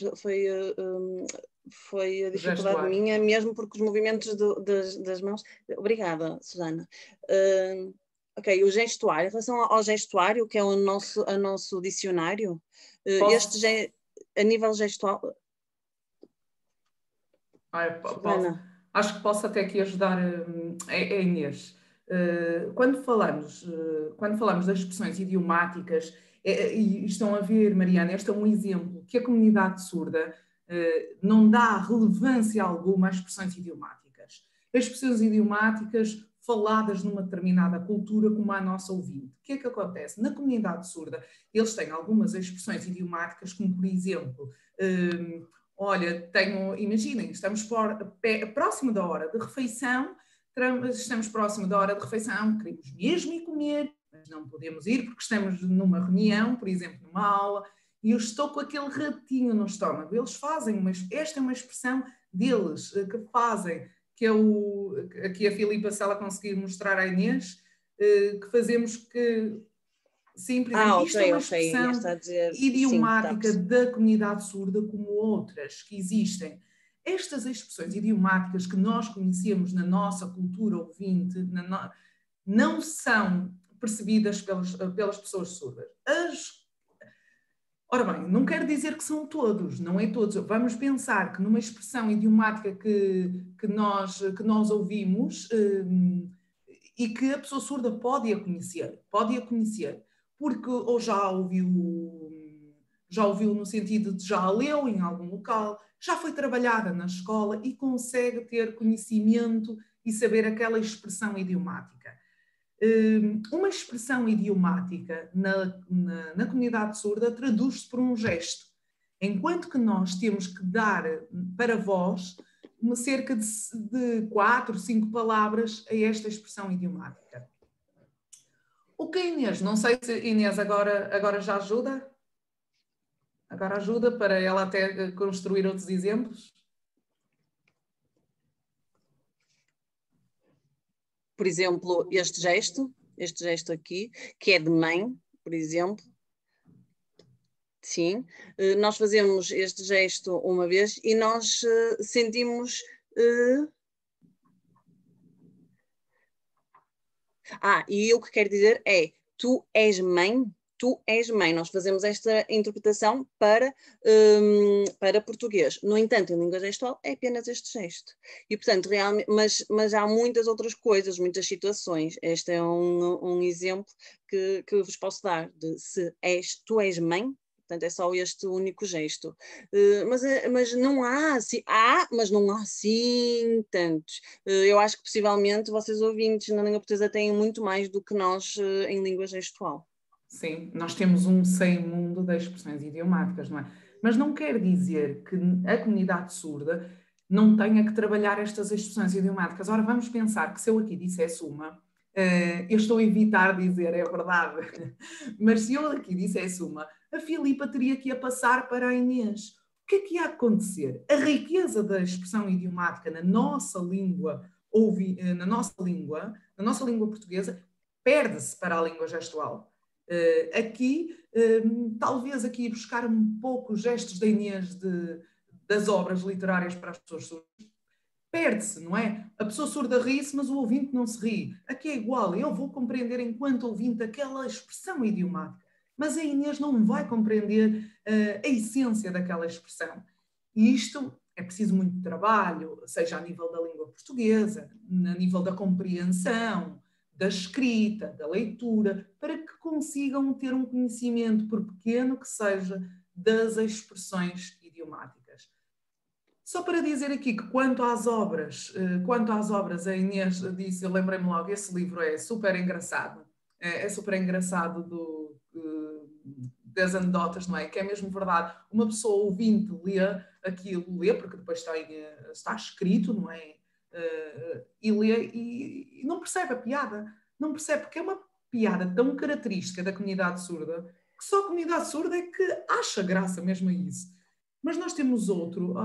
dificuldade gestuário. minha, mesmo porque os movimentos das mãos. Obrigada, Susana. Ok, o gestuário, em relação ao gestuário, que é o nosso dicionário, a nível gestual. Susana. Acho que posso até aqui ajudar a Inês. Quando falamos das expressões idiomáticas, e estão a ver, Mariana, este é um exemplo que a comunidade surda não dá relevância alguma às expressões idiomáticas. As expressões idiomáticas faladas numa determinada cultura, como a nossa ouvinte. O que é que acontece? Na comunidade surda, eles têm algumas expressões idiomáticas, como por exemplo, olha, imaginem, estamos próximo da hora de refeição, queremos mesmo ir comer, mas não podemos ir porque estamos numa reunião, por exemplo, numa aula, e eu estou com aquele ratinho no estômago. Eles fazem, esta é uma expressão deles, que fazem, que é aqui a Filipa, se ela conseguir mostrar à Inês, que fazemos que... Sim, por exemplo, isto é uma expressão idiomática da comunidade surda, como outras que existem. Estas expressões idiomáticas que nós conhecemos na nossa cultura ouvinte não são percebidas pelas pessoas surdas. Ora bem, não quero dizer que são todos, não é todos. Vamos pensar que numa expressão idiomática que nós ouvimos e que a pessoa surda pode a conhecer, porque ou já ouviu no sentido de já a leu em algum local, já foi trabalhada na escola e consegue ter conhecimento e saber aquela expressão idiomática. Uma expressão idiomática na comunidade surda traduz-se por um gesto, enquanto que nós temos que dar para vós cerca de 4, 5 palavras a esta expressão idiomática. O que, Inês? Não sei se Inês agora já ajuda? Agora ajuda para ela até construir outros exemplos? Por exemplo, este gesto aqui, que é de mãe, por exemplo. Sim, nós fazemos este gesto uma vez e nós sentimos... e o que quero dizer é, tu és mãe? Tu és mãe. Nós fazemos esta interpretação para português. No entanto, em língua gestual é apenas este gesto. E, portanto, realmente, mas há muitas outras coisas, muitas situações. Este é um exemplo que vos posso dar de tu és mãe. Portanto, é só este único gesto. Mas não há assim, mas não há assim tantos. Eu acho que possivelmente vocês ouvintes na língua portuguesa têm muito mais do que nós em língua gestual. Sim, nós temos um sem mundo de expressões idiomáticas, não é? Mas não quer dizer que a comunidade surda não tenha que trabalhar estas expressões idiomáticas. Ora, vamos pensar que se eu aqui dissesse uma, eu estou a evitar dizer, é verdade, mas se eu aqui dissesse uma, a Filipa teria que a passar para a Inês. O que é que ia acontecer? A riqueza da expressão idiomática na nossa língua portuguesa perde-se para a língua gestual. Talvez aqui buscar um pouco os gestos da Inês das obras literárias para as pessoas surdas, perde-se, não é? A pessoa surda ri-se, mas o ouvinte não se ri. Aqui é igual, eu vou compreender enquanto ouvinte aquela expressão idiomática, mas a Inês não vai compreender a essência daquela expressão. E isto é preciso muito trabalho, seja a nível da língua portuguesa, a nível da compreensão, da escrita, da leitura, para que consigam ter um conhecimento, por pequeno que seja, das expressões idiomáticas. Só para dizer aqui que quanto às obras, a Inês disse, eu lembrei-me logo, esse livro é super engraçado. É super engraçado das anedotas, não é? Que é mesmo verdade. Uma pessoa ouvinte lê, porque depois está escrito, não é? E lê e não percebe a piada. Não percebe, porque é uma piada tão característica da comunidade surda que só a comunidade surda é que acha graça mesmo a isso. Mas nós temos outro,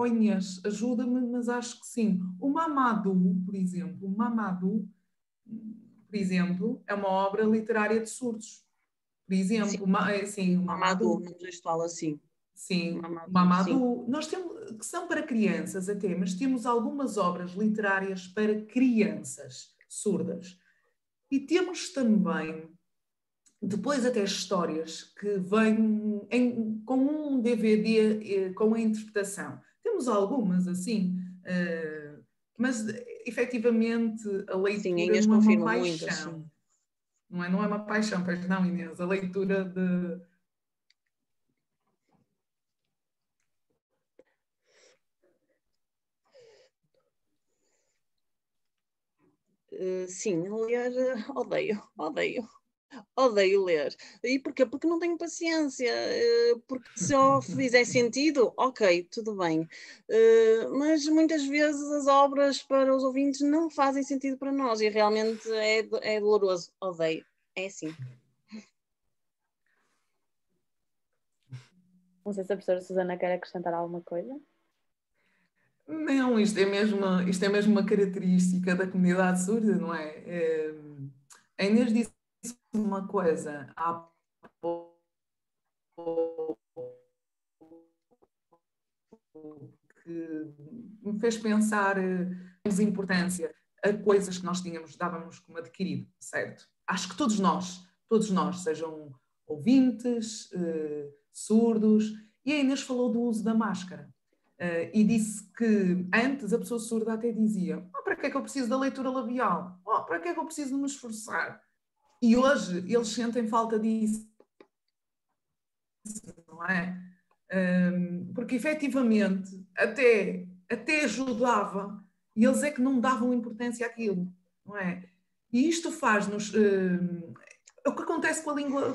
Inês, ajuda-me, mas acho que sim. O Mamadou, por exemplo, é uma obra literária de surdos. Por Sim, exemplo, sim, o Mamadou, Mamadou. no gestual assim. Sim, o Mamadou, sim. Mamadou. Nós temos, que são para crianças até, mas temos algumas obras literárias para crianças surdas. E temos também, depois até histórias que vêm com um DVD com a interpretação. Temos algumas assim, mas efetivamente a Sim, a leitura Inês não é uma confirma muitas, sim. paixão. Não é uma paixão, pois não, Inês. A leitura de. Sim, ler, odeio ler. E porquê? Porque não tenho paciência. Porque se eu fizer sentido, ok, tudo bem. Mas muitas vezes as obras para os ouvintes não fazem sentido para nós e realmente é doloroso. Odeio. É assim. Não sei se a professora Susana quer acrescentar alguma coisa. Não, isto é mesmo uma característica da comunidade surda, não é? A Inês disse uma coisa há pouco que me fez pensar mais importância a coisas que nós dávamos como adquirido, certo? Acho que todos nós, sejam ouvintes, surdos, e a Inês falou do uso da máscara. E disse que antes a pessoa surda até dizia: para que é que eu preciso da leitura labial? Para que é que eu preciso de me esforçar? E hoje eles sentem falta disso, não é? Porque efetivamente até ajudava e eles é que não davam importância àquilo, não é? E isto faz-nos. O que acontece com a língua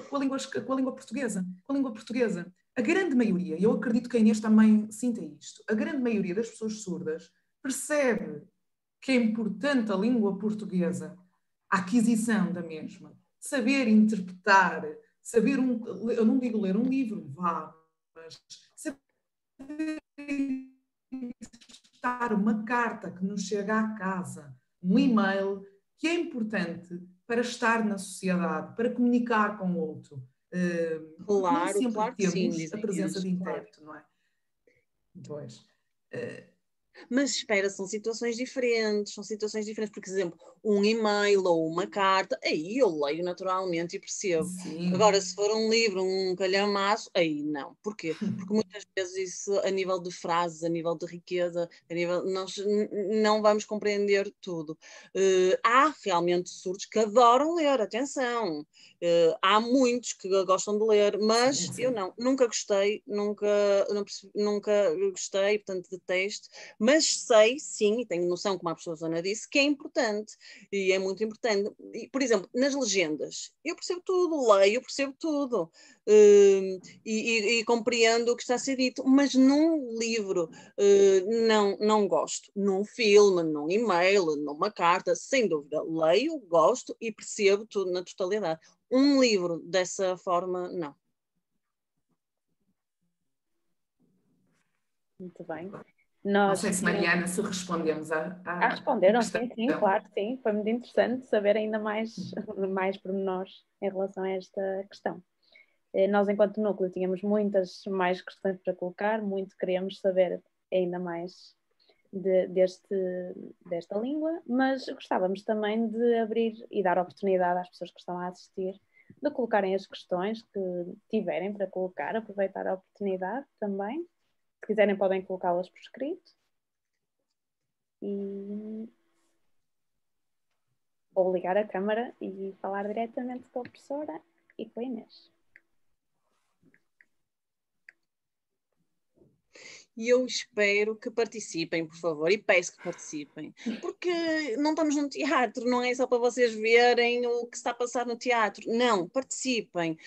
portuguesa? Com a língua portuguesa. A grande maioria, e eu acredito que a Inês também sinta isto, a grande maioria das pessoas surdas percebe que é importante a língua portuguesa, a aquisição da mesma, saber interpretar, eu não digo ler um livro, vá, mas saber interpretar uma carta que nos chega à casa, um e-mail, que é importante para estar na sociedade, para comunicar com o outro. Porque nem Claro, sempre claro que sim, temos a dizem presença eles, de claro. intérprete, não é? Pois. Mas espera, são situações diferentes, porque, por exemplo, um e-mail ou uma carta, aí eu leio naturalmente e percebo. Sim. Agora, se for um livro, um calhamaço, aí não. Porquê? Porque muitas vezes isso, a nível de frases, a nível de riqueza, nós não vamos compreender tudo. Há realmente surdos que adoram ler, atenção. Há muitos que gostam de ler, mas Sim, eu sim. não, nunca gostei, nunca gostei, portanto detesto, mas sei, sim, e tenho noção, como a professora Zona disse, que é importante, e é muito importante. E, por exemplo, nas legendas, eu percebo tudo, leio, percebo tudo, e compreendo o que está a ser dito, mas num livro não gosto. Num filme, num e-mail, numa carta, sem dúvida, leio, gosto e percebo tudo na totalidade. Um livro dessa forma, não. Muito bem. Não Nós sei se Mariana, se respondemos à responderam, questão. sim, sim, claro, sim. Foi muito interessante saber ainda mais pormenores em relação a esta questão. Nós, enquanto núcleo, tínhamos muitas mais questões para colocar, muito queríamos saber ainda mais desta língua, mas gostávamos também de abrir e dar oportunidade às pessoas que estão a assistir de colocarem as questões que tiverem para colocar, aproveitar a oportunidade também. Se quiserem, podem colocá-las por escrito. Ou ligar a câmara e falar diretamente com a professora e com a Inês. E eu espero que participem, por favor, e peço que participem, porque não estamos num teatro, não é só para vocês verem o que está a passar no teatro. Não, participem.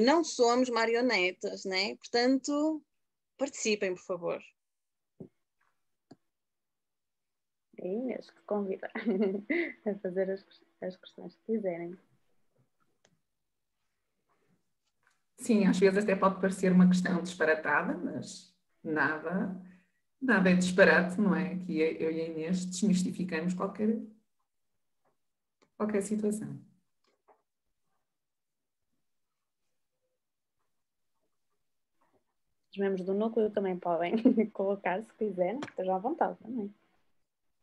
Não somos marionetas, né? Portanto, participem, por favor. É a Inês que convida a fazer as questões que quiserem. sim, às vezes até pode parecer uma questão disparatada, mas nada é disparate, não é? Que eu e a Inês desmistificamos qualquer situação. Os membros do núcleo também podem colocar, se quiserem, estejam à vontade também.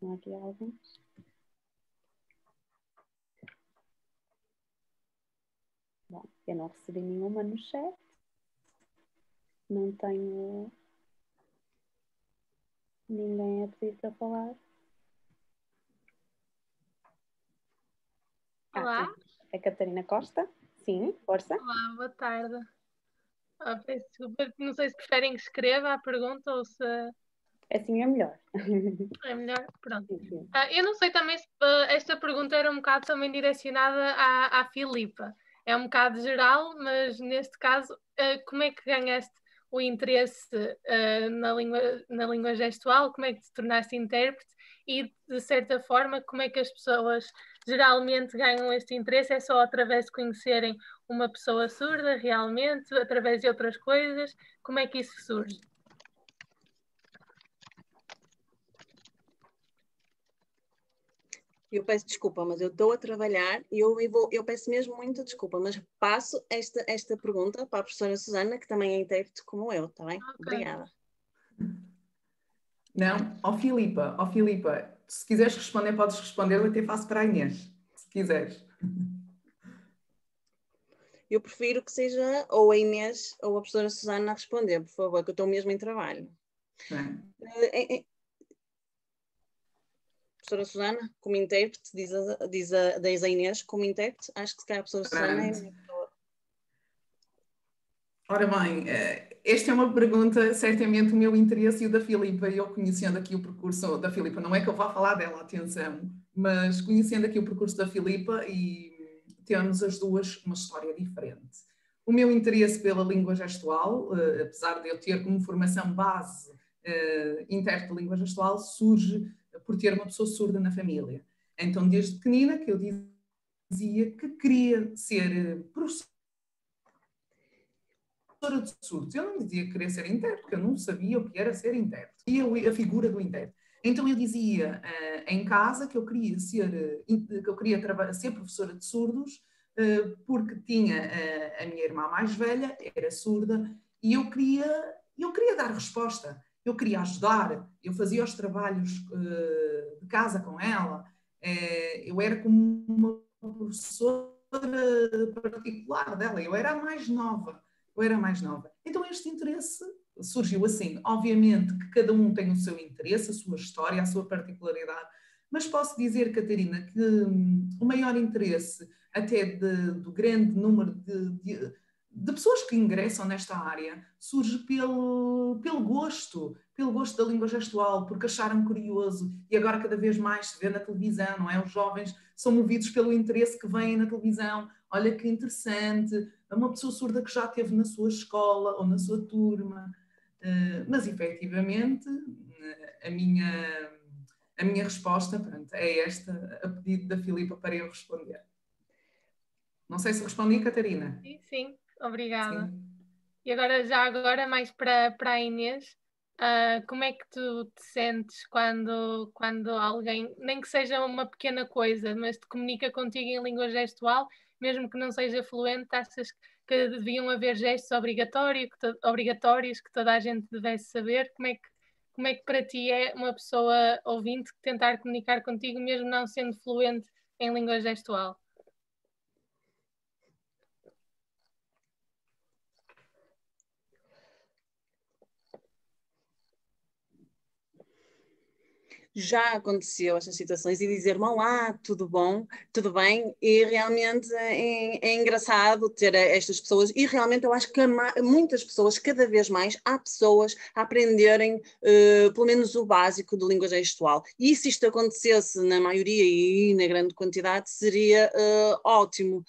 Não há aqui alguns. Bom, eu não recebi nenhuma no chat. Não tenho ninguém a pedir para falar. Olá. É Catarina Costa. Sim, força. Olá, boa tarde. Peço desculpa, não sei se preferem que escreva a pergunta ou se Assim é melhor. é melhor. Pronto. Sim. Eu não sei também se esta pergunta era um bocado também direcionada à Filipa. É um bocado geral, mas neste caso, como é que ganhaste o interesse na língua gestual? Como é que te tornaste intérprete? E, de certa forma, como é que as pessoas geralmente ganham este interesse? É só através de conhecerem uma pessoa surda, realmente? Através de outras coisas? Como é que isso surge? Eu peço desculpa, mas eu estou a trabalhar e eu peço mesmo muita desculpa, mas passo esta pergunta para a professora Susana, que também é intérprete como eu, está bem? Okay. Obrigada. Não, Filipa, se quiseres responder, podes responder, eu até faço para a Inês, se quiseres. Eu prefiro que seja ou a Inês ou a professora Susana a responder, por favor, que eu estou mesmo em trabalho. Professora Susana, como intérprete, diz a Inês, como intérprete, acho que se calhar a professora Susana é a minha pessoa. Ora bem, esta é uma pergunta, certamente o meu interesse e o da Filipa, eu conhecendo aqui o percurso da Filipa, não é que eu vá falar dela, atenção, mas conhecendo aqui o percurso da Filipa e temos as duas uma história diferente. O meu interesse pela língua gestual, apesar de eu ter como formação base intérprete de língua gestual, surge por ter uma pessoa surda na família. Então, desde pequenina, que eu dizia que queria ser professora de surdos. Eu não dizia que queria ser intérprete, porque eu não sabia o que era ser intérprete. E a figura do intérprete. Então eu dizia em casa que eu queria ser professora de surdos, porque tinha a minha irmã mais velha, era surda, e eu queria dar resposta. Eu queria ajudar, eu fazia os trabalhos de casa com ela, eu era como uma professora particular dela, eu era a mais nova. Então este interesse surgiu assim. Obviamente que cada um tem o seu interesse, a sua história, a sua particularidade, mas posso dizer, Catarina, que o maior interesse até do grande número de pessoas que ingressam nesta área surge pelo gosto da língua gestual, porque acharam curioso e agora cada vez mais se vê na televisão, não é? Os jovens são movidos pelo interesse que vem na televisão. Olha que interessante, uma pessoa surda que já esteve na sua escola ou na sua turma, mas efetivamente a minha resposta, pronto, é esta, a pedido da Filipa para eu responder. Não sei se respondi, Catarina. Sim, obrigada. Sim. E agora mais para a Inês, como é que tu te sentes quando alguém, nem que seja uma pequena coisa, mas te comunica contigo em língua gestual, mesmo que não seja fluente, achas que deviam haver gestos obrigatórios que toda a gente devesse saber? Como é que para ti é uma pessoa ouvinte tentar comunicar contigo, mesmo não sendo fluente em língua gestual? Já aconteceu estas situações e dizer-me olá, tudo bom, tudo bem, e realmente é engraçado ter estas pessoas e realmente eu acho que muitas pessoas, cada vez mais, há pessoas a aprenderem pelo menos o básico de língua gestual e se isto acontecesse na maioria e na grande quantidade seria ótimo.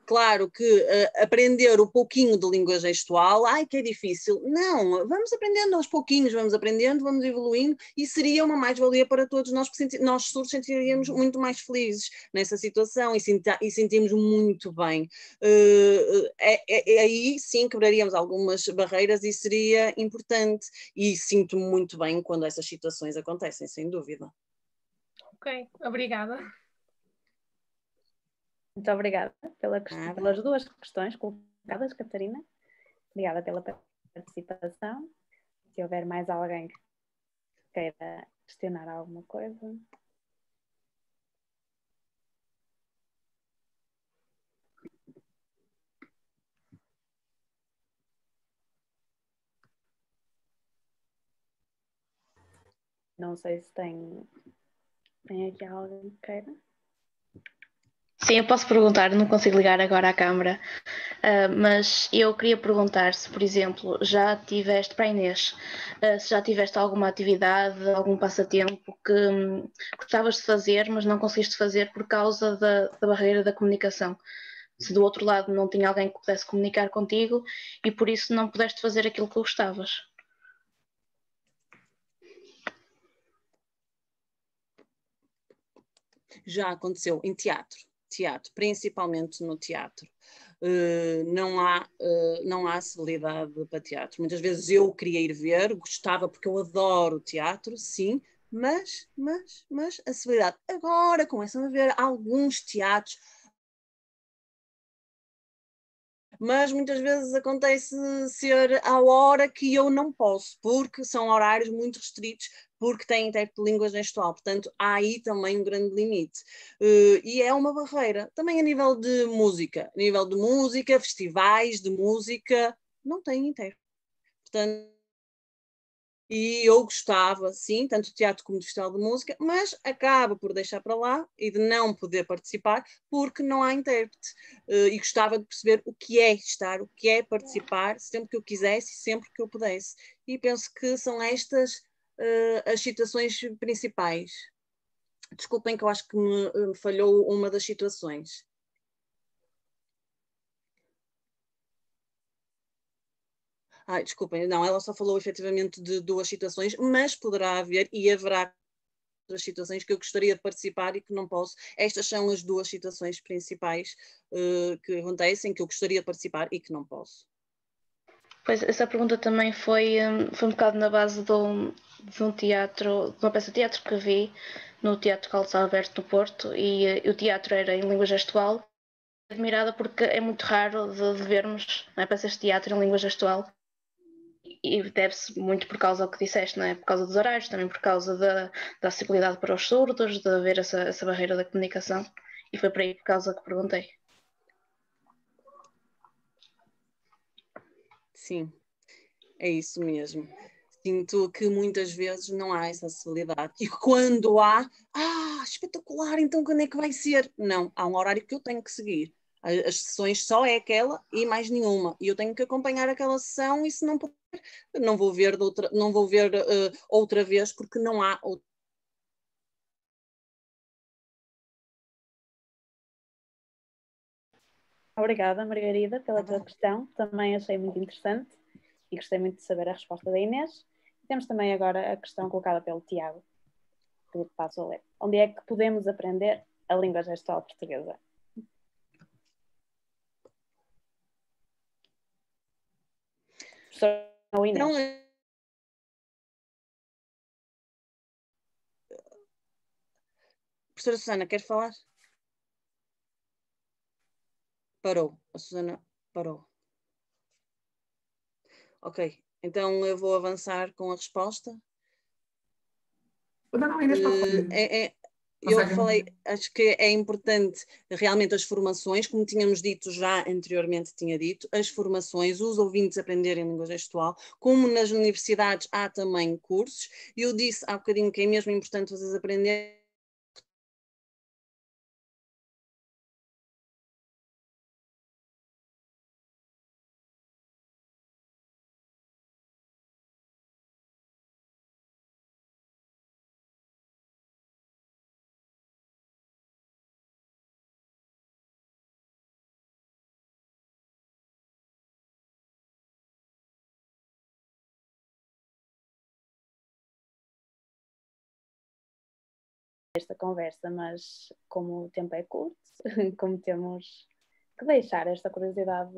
Claro que aprender um pouquinho de língua gestual, ai que é difícil, não, vamos aprendendo aos pouquinhos, vamos aprendendo, vamos evoluindo e seria uma mais-valia para todos nós, porque nós surdos sentiríamos muito mais felizes nessa situação e sentimos muito bem. Aí sim quebraríamos algumas barreiras e seria importante, e sinto-me muito bem quando essas situações acontecem, sem dúvida. Ok, obrigada. Muito obrigada pelas duas questões colocadas, Catarina. Obrigada pela participação. Se houver mais alguém que queira questionar alguma coisa. Não sei se tem aqui alguém que queira. Sim, eu posso perguntar, não consigo ligar agora à câmara, mas eu queria perguntar se, por exemplo, já tiveste, para a Inês, se já tiveste alguma atividade, algum passatempo que gostavas de fazer, mas não conseguiste fazer por causa da barreira da comunicação. Se do outro lado não tinha alguém que pudesse comunicar contigo e por isso não pudeste fazer aquilo que gostavas. Já aconteceu em teatro, principalmente no teatro. Não há acessibilidade para teatro. Muitas vezes eu queria ir ver, gostava porque eu adoro teatro, sim, mas acessibilidade. Agora começam a ver alguns teatros, mas muitas vezes acontece ser à hora que eu não posso, porque são horários muito restritos, porque têm intérprete de língua gestual, portanto há aí também um grande limite. E é uma barreira, também a nível de música, festivais de música, não tem intérprete. Portanto, e eu gostava, sim, tanto do teatro como do festival de música, mas acaba por deixar para lá e de não poder participar porque não há intérprete. E gostava de perceber o que é estar, o que é participar, sempre que eu quisesse e sempre que eu pudesse. E penso que são estas as situações principais. Desculpem que eu acho que me falhou uma das situações. Ai, desculpem, não, ela só falou efetivamente de duas situações, mas poderá haver e haverá outras situações que eu gostaria de participar e que não posso. Estas são as duas situações principais que acontecem, que eu gostaria de participar e que não posso. Pois, essa pergunta também foi um bocado na base de um teatro, de uma peça de teatro que vi no Teatro Carlos Alberto no Porto e o teatro era em língua gestual. Admirada porque é muito raro de vermos, não é, peças de teatro em língua gestual e deve-se muito por causa do que disseste, não é? Por causa dos horários, também por causa da acessibilidade para os surdos, de haver essa barreira da comunicação e foi por aí por causa que perguntei. Sim, é isso mesmo. Sinto que muitas vezes não há essa acessibilidade. E quando há, espetacular, então quando é que vai ser? Não, há um horário que eu tenho que seguir. As sessões só é aquela e mais nenhuma. E eu tenho que acompanhar aquela sessão e se não puder, não vou ver, outra vez porque não há outra. Obrigada, Margarida, pela tua questão. Também achei muito interessante e gostei muito de saber a resposta da Inês. Temos também agora a questão colocada pelo Tiago, que passo a ler. Onde é que podemos aprender a língua gestual portuguesa? Professora Inês. Não, professora Susana, quer falar? Parou. A Susana parou. Ok, então eu vou avançar com a resposta. Não, Inês pode Eu falei, acho que é importante realmente as formações, como tínhamos dito já anteriormente, tinha dito, as formações, os ouvintes aprenderem língua gestual, como nas universidades há também cursos. Eu disse há bocadinho que é mesmo importante vocês aprenderem esta conversa, mas como o tempo é curto, como temos que deixar esta curiosidade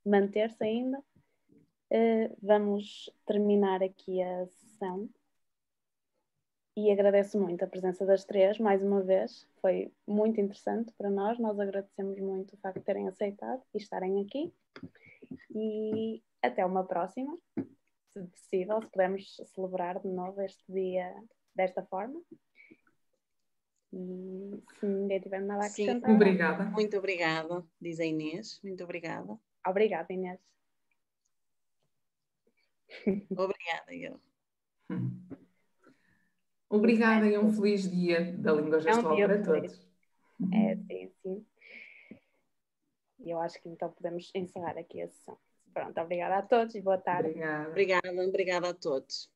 manter-se ainda, vamos terminar aqui a sessão. E agradeço muito a presença das três, mais uma vez. Foi muito interessante para nós. Nós agradecemos muito o facto de terem aceitado e estarem aqui. E até uma próxima, se possível, se pudermos celebrar de novo este dia desta forma. E se ninguém tiver nada a acrescentar... Sim, obrigada. Muito obrigada, diz a Inês. Muito obrigada. Obrigada, Inês. Obrigada, eu. Obrigada e um feliz dia da língua gestual para todos. Sim, sim. E eu acho que então podemos encerrar aqui a sessão. Pronto, obrigada a todos e boa tarde. Obrigada. Obrigada a todos.